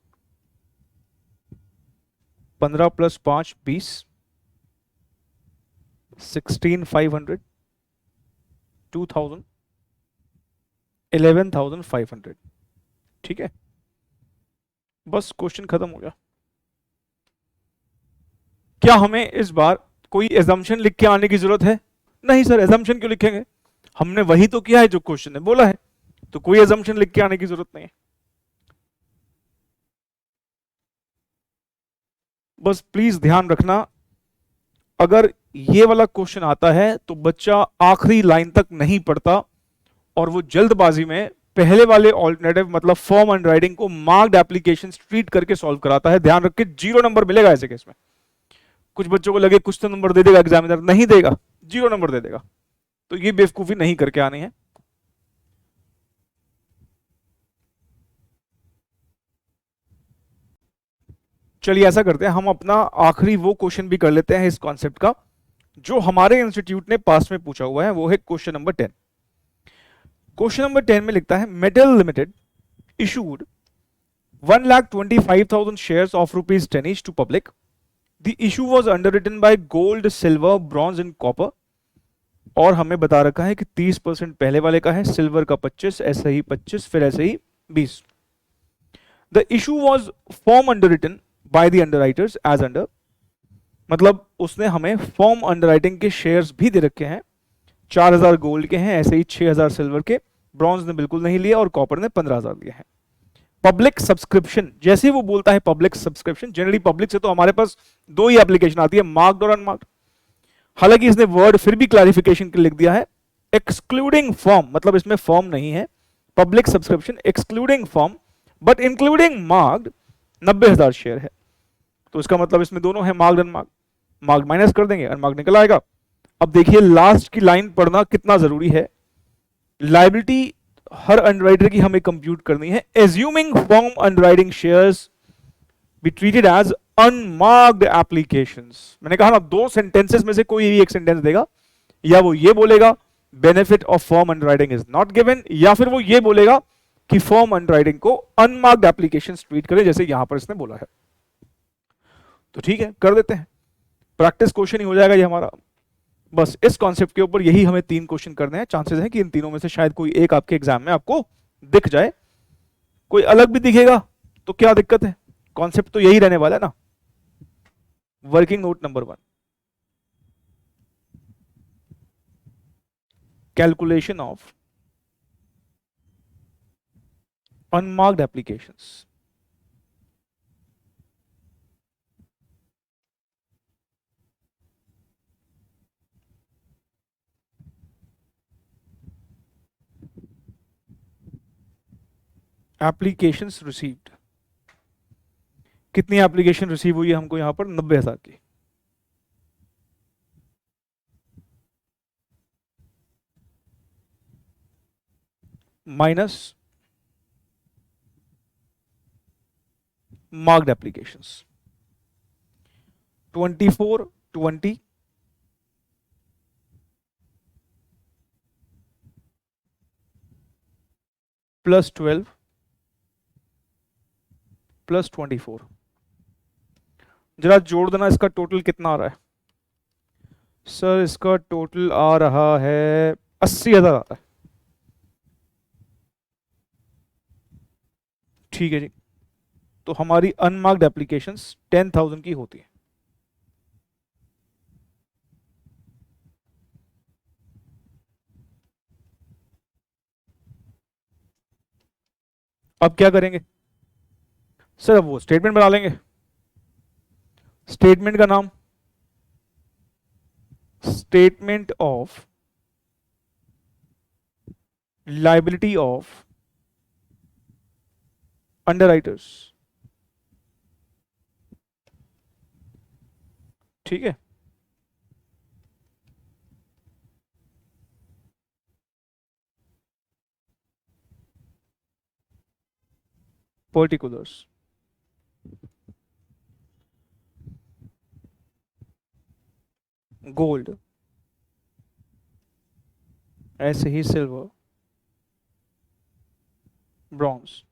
15 + 5 20, 16,500, 2,000, 11,500। ठीक है, बस क्वेश्चन खत्म हो गया। क्या हमें इस बार कोई एजम्पशन लिख के आने की जरूरत है? नहीं सर, एजम्पशन क्यों लिखेंगे, हमने वही तो किया है जो क्वेश्चन ने बोला है, तो कोई एजम्पशन लिख के आने की जरूरत नहीं है। बस प्लीज ध्यान रखना, अगर ये वाला क्वेश्चन आता है तो बच्चा आखिरी लाइन तक नहीं पढ़ता और वो जल्दबाजी में पहले वाले ऑल्टरनेटिव मतलब फॉर्म अंडरराइटिंग को मार्क्ड एप्लीकेशन ट्रीट करके सॉल्व कराता है। ध्यान रख के 0 नंबर मिलेगा ऐसे केस में। कुछ बच्चों को लगे कुछ तो नंबर दे देगा एग्जामिनर, नहीं देगा, 0 नंबर दे देगा। तो ये बेवकूफी नहीं करके आनी है। चलिए ऐसा करते हैं, हम अपना आखिरी वो क्वेश्चन भी कर लेते हैं इस कॉन्सेप्ट का जो हमारे इंस्टीट्यूट ने पास में पूछा हुआ है, वो है क्वेश्चन नंबर 10। क्वेश्चन नंबर 10 में लिखता है metal limited issued 1,25,000 shares of rupees 10 each to public. The issue was underwritten by gold, silver, bronze and copper. और हमें बता रखा है कि 30% पहले वाले का है, सिल्वर का 25, ऐसे ही 25, फिर ऐसे ही 20। The issue was form underwritten by the underwriters as under, मतलब उसने हमें फॉर्म अंडरराइटिंग के शेयर्स भी दे रखे हैं। 4,000 गोल्ड के हैं, ऐसे ही 6,000 सिल्वर के, ब्रॉन्ज ने बिल्कुल नहीं लिया और कॉपर ने 15,000 लिए हैं। पब्लिक सब्सक्रिप्शन, जैसे वो बोलता है पब्लिक सब्सक्रिप्शन, जनरली पब्लिक से तो हमारे पास दो ही एप्लीकेशन आती है, मार्क्ड और अनमार्क्ड। हालांकि इसने वर्ड फिर भी क्लैरिफिकेशन के लिख दिया है एक्सक्लूडिंग फॉर्म, मतलब इसमें फॉर्म नहीं है। Public subscription excluding form but including marked 90,000 share है। तो इसका मतलब इसमें दोनों है मार्क्ड अनमार्क्ड। मार्क्ड माइनस कर देंगे, अनमार्क्ड निकल आएगा। अब देखिए लास्ट की लाइन पढ़ना कितना जरूरी है। लायबिलिटी हर अंडरराइटर की हमें कंप्यूट करनी है। Assuming firm underwriting shares be treated as unmarked applications. मैंने कहा ना, दो सेंटेंसेस में से कोई एक सेंटेंस देगा, या वो ये बोलेगा benefit of form underwriting is not given, या फिर वो ये बोलेगा कि फॉर्म अंडरराइटिंग को अनमार्क्ड एप्लीकेशंस ट्रीट करें, जैसे यहां पर इसने बोला है। तो ठीक है, कर देते हैं, प्रैक्टिस क्वेश्चन ही हो जाएगा ये हमारा। बस इस कॉन्सेप्ट के ऊपर यही हमें 3 क्वेश्चन करने हैं। चांसेस हैं कि इन तीनों में से शायद कोई एक आपके एग्जाम में आपको दिख जाए। कोई अलग भी दिखेगा तो क्या दिक्कत है, कॉन्सेप्ट तो यही रहने वाला है ना। Working note number 1, calculation of unmarked applications. Applications received, कितनी एप्लीकेशन रिसीव हुई है हमको यहां पर? 90,000 की। Minus marked applications 24 20 plus 12 plus 24। जरा जोड़ देना, इसका टोटल कितना आ रहा है? सर इसका टोटल आ रहा है 80,000 आ रहा है। ठीक है जी। तो हमारी अनमार्क्ड एप्लीकेशंस 10,000 की होती है। अब क्या करेंगे सर? अब वो स्टेटमेंट बना लेंगे। स्टेटमेंट का नाम statement of liability of underwriters. ठीक है। पर्टिकुलर्स। गोल्ड, ऐसे ही silver, bronze,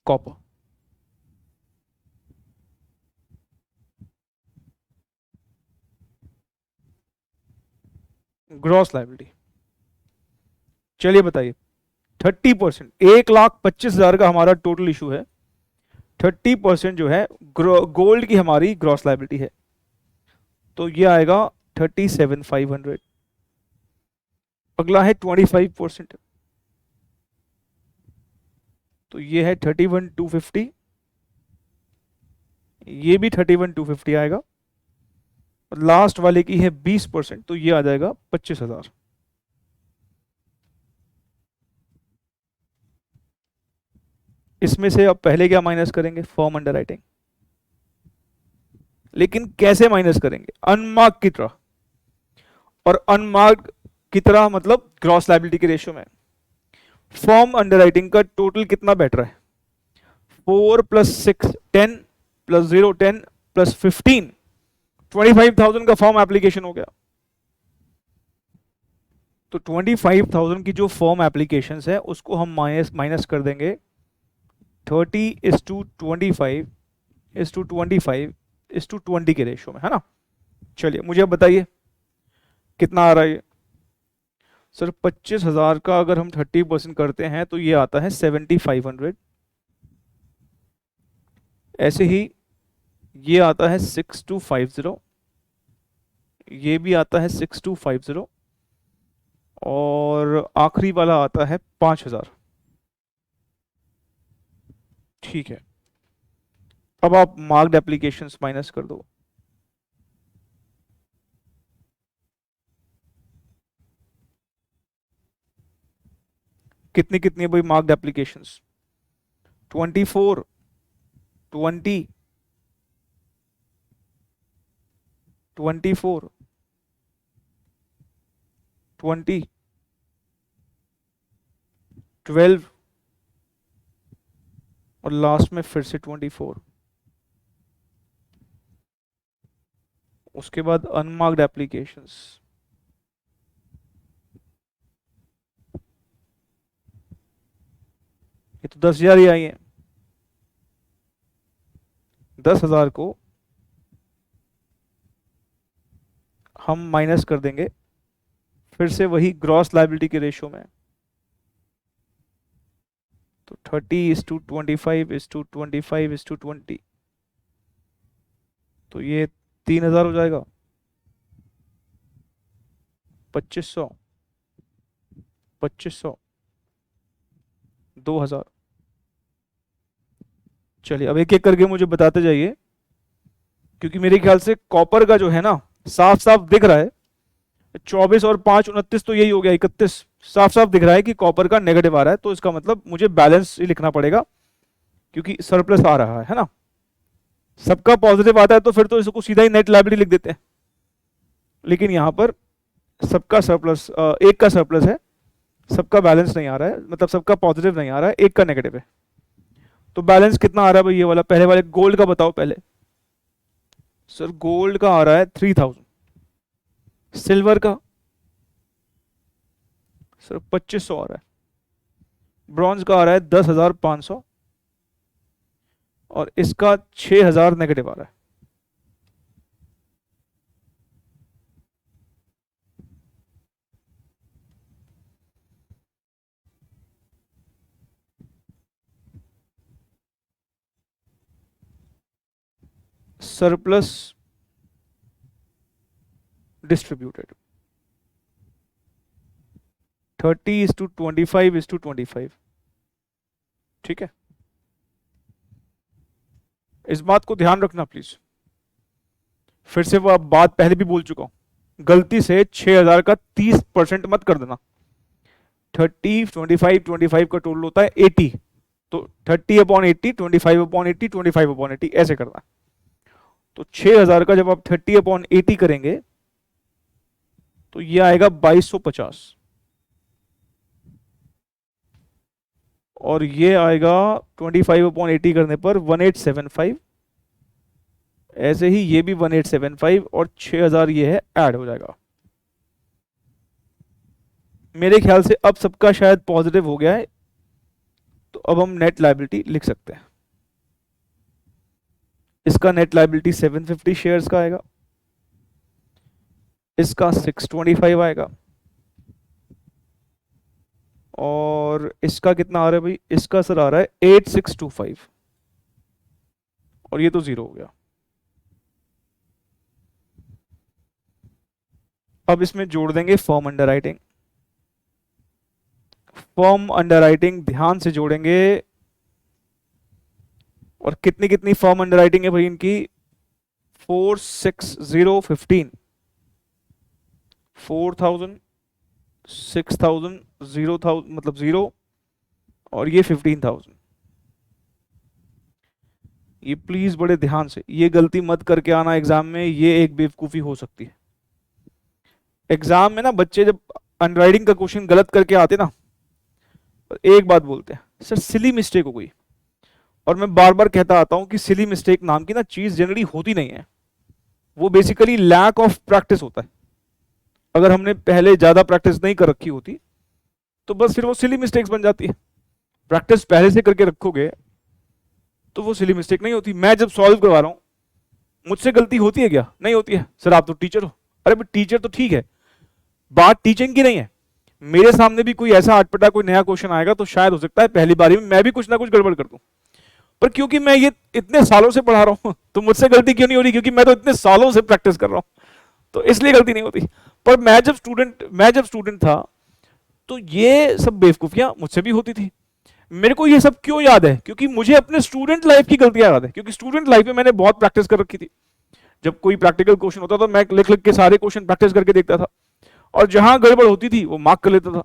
copper. Gross liability. चलिए बताइए, 30%, 1,25,000 का हमारा टोटल इशू है। 30% जो है गोल्ड की हमारी ग्रॉस लाइबिलिटी है, तो ये आएगा 37,500। अगला है 25%, तो ये है 31,250। ये भी 31,250 आएगा। और लास्ट वाले की है 20%, तो ये आ जाएगा 25,000। इसमें से अब पहले क्या माइनस करेंगे? Form under writing. लेकिन कैसे माइनस करेंगे? अनमार्क की तरह। और अनमार्क की तरह मतलब ग्रॉस लाइबिलिटी के रेशियो में। फॉर्म अंडर राइटिंग का टोटल कितना बेटर है? 4 प्लस 6 10 प्लस 0 10 प्लस 15, 25,000 का फॉर्म एप्लीकेशन हो गया। तो 25,000 की जो फॉर्म एप्लीकेशन है उसको हम माइनस कर देंगे 30:25:25:20 के रेशियो में, है ना? चलिए मुझे अब बताइए कितना आ रहा है ये। सर 25,000 का अगर हम 30% करते हैं तो ये आता है 7,500। ऐसे ही ये आता है 6,250, ये भी आता है 6,250, और आखिरी वाला आता है 5,000। ठीक है। अब आप मार्क्ड एप्लीकेशंस माइनस कर दो। कितनी कितनी है भाई मार्क्ड एप्लीकेशंस? 24, 20, 24, 20, 12 और लास्ट में फिर से 24। उसके बाद अनमार्क्ड एप्लीकेशंस। ये तो 10,000 ही आई है। 10,000 को हम माइनस कर देंगे फिर से वही ग्रॉस लाइबिलिटी के रेशियो में। तो 30:25:25:20, तो ये 3,000 हो जाएगा। 2,500, 2,500, 2,000। चलिए अब एक एक करके मुझे बताते जाइए, क्योंकि मेरे ख्याल से कॉपर का जो है ना साफ साफ दिख रहा है। 24 और 5 29, तो यही हो गया 31। साफ साफ दिख रहा है कि कॉपर का नेगेटिव आ रहा है, तो इसका मतलब मुझे बैलेंस ही लिखना पड़ेगा, क्योंकि सरप्लस आ रहा है ना? सबका पॉजिटिव आता है तो फिर तो इसको सीधा ही नेट लायबिलिटी लिख देते हैं। लेकिन यहां पर सबका सरप्लस, एक का सरप्लस है, सबका बैलेंस नहीं आ रहा है, मतलब सबका पॉजिटिव नहीं आ रहा है, एक का नेगेटिव है। तो बैलेंस कितना आ रहा है भाई? ये वाला पहले वाले गोल्ड का बताओ पहले। सर गोल्ड का आ रहा है 3,000। सिल्वर का सर 2,500 आ रहा है। ब्रॉन्ज का आ रहा है 10,500। और इसका 6000 नेगेटिव आ रहा है। Surplus distributed 30:25:25। ठीक है, इस बात को ध्यान रखना प्लीज। फिर से वो बात पहले भी बोल चुका हूं, गलती से 6000 का 30% मत कर देना। 30:25:25 का टोटल होता है 80, तो 30/80, 25/80, 25/80 ऐसे करना। तो 6000 का जब आप 30/80 करेंगे तो ये आएगा 2250, और ये आएगा 25/80 करने पर 1875। ऐसे ही ये भी 1875 और 6000 ये है, ऐड हो जाएगा। मेरे ख्याल से अब सबका शायद पॉजिटिव हो गया है, तो अब हम नेट लायबिलिटी लिख सकते हैं। इसका नेट लायबिलिटी 750 शेयर्स का आएगा, इसका 625 आएगा, और इसका कितना आ रहा है भाई, इसका सर आ रहा है 8625, और ये तो जीरो हो गया। अब इसमें जोड़ देंगे फॉर्म अंडरराइटिंग। फॉर्म अंडरराइटिंग ध्यान से जोड़ेंगे, और कितनी कितनी फॉर्म अंडरराइटिंग है भाई इनकी, 46015, 4000, 6000, 0,000 मतलब 0, और ये 15,000। ये प्लीज बड़े ध्यान से, ये गलती मत करके आना एग्जाम में, ये एक बेवकूफी हो सकती है। एग्जाम में ना बच्चे जब अंडरराइटिंग का क्वेश्चन गलत करके आते ना, एक बात बोलते हैं, सर सिली मिस्टेक हो गई। और मैं बार बार कहता आता हूं कि सिली मिस्टेक नाम की ना चीज जनरली होती नहीं है, वो बेसिकली लैक ऑफ प्रैक्टिस होता है। अगर हमने पहले ज्यादा प्रैक्टिस नहीं कर रखी होती तो बस फिर वो सिली मिस्टेक्स बन जाती है। प्रैक्टिस पहले से करके रखोगे तो वो सिली मिस्टेक नहीं होती। मैं जब सॉल्व करवा रहा हूं, मुझसे गलती होती है क्या? नहीं होती है। सर आप तो टीचर हो। अरे टीचर तो ठीक है, बात टीचिंग की नहीं है। मेरे सामने भी कोई ऐसा अटपटा कोई नया क्वेश्चन आएगा तो शायद हो सकता है पहली बारी में मैं भी कुछ ना कुछ गड़बड़ कर दूं, पर क्योंकि मैं ये इतने सालों से पढ़ा रहा हूं तो मुझसे गलती क्यों नहीं हो रही? क्योंकि मैं तो इतने सालों से प्रैक्टिस कर रहा हूं, तो इसलिए गलती नहीं होती। पर मैं जब स्टूडेंट था तो ये सब बेवकूफियां मुझसे भी होती थी। मेरे को ये सब क्यों याद है? क्योंकि मुझे अपने स्टूडेंट लाइफ की गलतियां याद है, क्योंकि स्टूडेंट लाइफ में मैंने बहुत प्रैक्टिस कर रखी थी। जब कोई प्रैक्टिकल क्वेश्चन होता था मैं लिख लिख के सारे क्वेश्चन प्रैक्टिस करके देखता था, और जहां गड़बड़ होती थी वो मार्क कर लेता था।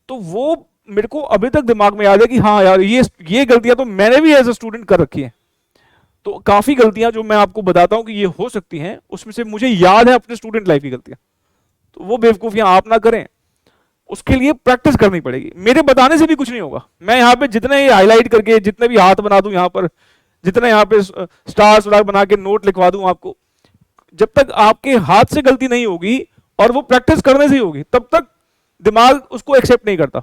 तो वो मेरे को अभी तक दिमाग में याद है कि हाँ यार ये गलतियां तो मैंने भी एज ए स्टूडेंट कर रखी है। तो काफी गलतियां जो मैं आपको बताता हूं कि ये हो सकती हैं, उसमें से मुझे याद है अपने स्टूडेंट लाइफ की गलतियां। तो वो बेवकूफियां आप ना करें, उसके लिए प्रैक्टिस करनी पड़ेगी। मेरे बताने से भी कुछ नहीं होगा। मैं यहाँ पे जितने ये हाईलाइट करके जितने भी हाथ बना दूं यहाँ पर, जितने यहाँ पे स्टार्स बना के नोट लिखवा दूं आपको, जब तक आपके हाथ से गलती नहीं होगी और वो प्रैक्टिस करने से ही होगी तब तक दिमाग उसको एक्सेप्ट नहीं करता,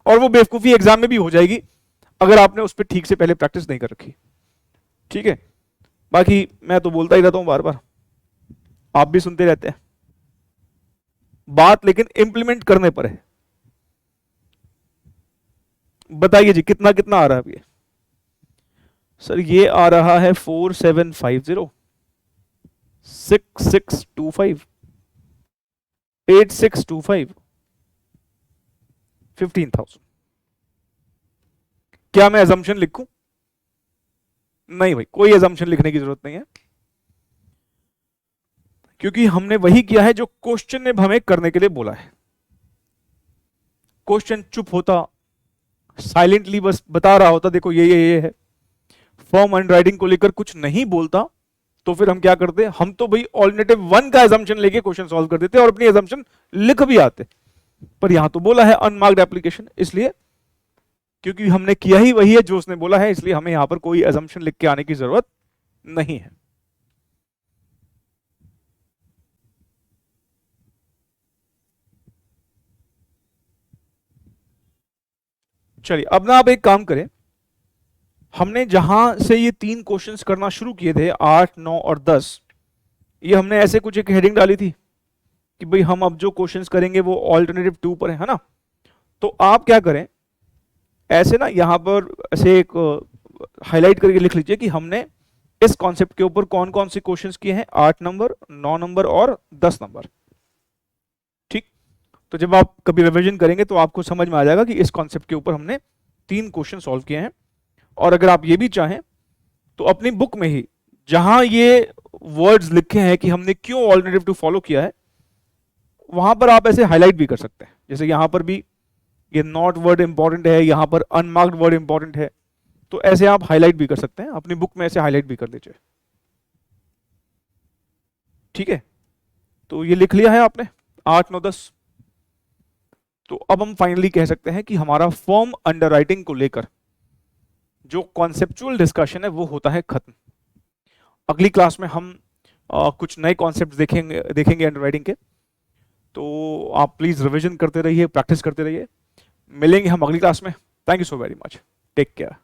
और वो बेवकूफी एग्जाम में भी हो जाएगी अगर आपने उस पर ठीक से पहले प्रैक्टिस नहीं कर रखी। ठीक है, बाकी मैं तो बोलता ही रहता हूं बार बार, आप भी सुनते रहते हैं बात, लेकिन इंप्लीमेंट करने पर है। बताइए जी कितना कितना आ रहा है ये? सर ये आ रहा है 4750, 6625, 8625, 15,000। क्या मैं एजम्पशन लिखूं? नहीं भाई, कोई एजम्पशन लिखने की जरूरत नहीं है, क्योंकि हमने वही किया है जो क्वेश्चन ने हमें करने के लिए बोला है। क्वेश्चन चुप होता, साइलेंटली बस बता रहा होता देखो ये है, फॉर्म अंडरराइटिंग को लेकर कुछ नहीं बोलता, तो फिर हम क्या करते? हम तो भाई ऑल्टरनेटिव 1 का एजम्पशन लेके क्वेश्चन सॉल्व कर देते और अपनी एजम्पशन लिख भी आते। पर यहां तो बोला है अनमार्क्ड एप्लीकेशन, इसलिए क्योंकि हमने किया ही वही है जो उसने बोला है, इसलिए हमें यहां पर कोई एजम्पशन लिख के आने की जरूरत नहीं है। चलिए अब ना आप एक काम करें, हमने जहां से ये 3 क्वेश्चंस करना शुरू किए थे 8, 9 और 10, ये हमने ऐसे कुछ एक हेडिंग डाली थी कि भाई हम अब जो क्वेश्चंस करेंगे वो ऑल्टरनेटिव 2 पर है ना। तो आप क्या करें, ऐसे ना यहां पर ऐसे एक हाईलाइट करके लिख लीजिए कि हमने इस कॉन्सेप्ट के ऊपर कौन कौन से क्वेश्चंस किए हैं, 8 नंबर, 9 नंबर और 10 नंबर। ठीक, तो जब आप कभी रिवीजन करेंगे तो आपको समझ में आ जाएगा कि इस कॉन्सेप्ट के ऊपर हमने 3 क्वेश्चन सॉल्व किए हैं। और अगर आप ये भी चाहें तो अपनी बुक में ही जहां ये वर्ड्स लिखे हैं कि हमने क्यों ऑल्टरनेटिव टू फॉलो किया है, वहां पर आप ऐसे हाईलाइट भी कर सकते हैं। जैसे यहां पर भी ये नॉट वर्ड इंपॉर्टेंट है, यहां पर अनमार्क्ड वर्ड इंपॉर्टेंट है, तो ऐसे आप हाईलाइट भी कर सकते हैं, अपनी बुक में ऐसे हाईलाइट भी कर दीजिए। ठीक है, तो ये लिख लिया है आपने 8, 9, 10। तो अब हम फाइनली कह सकते हैं कि हमारा फर्म अंडरराइटिंग को लेकर जो कॉन्सेप्चुअल डिस्कशन है वो होता है खत्म। अगली क्लास में हम कुछ नए कॉन्सेप्ट देखेंगे अंडरराइटिंग के। तो आप प्लीज रिवीजन करते रहिए, प्रैक्टिस करते रहिए। मिलेंगे हम अगली क्लास में। Thank you so very much, take care.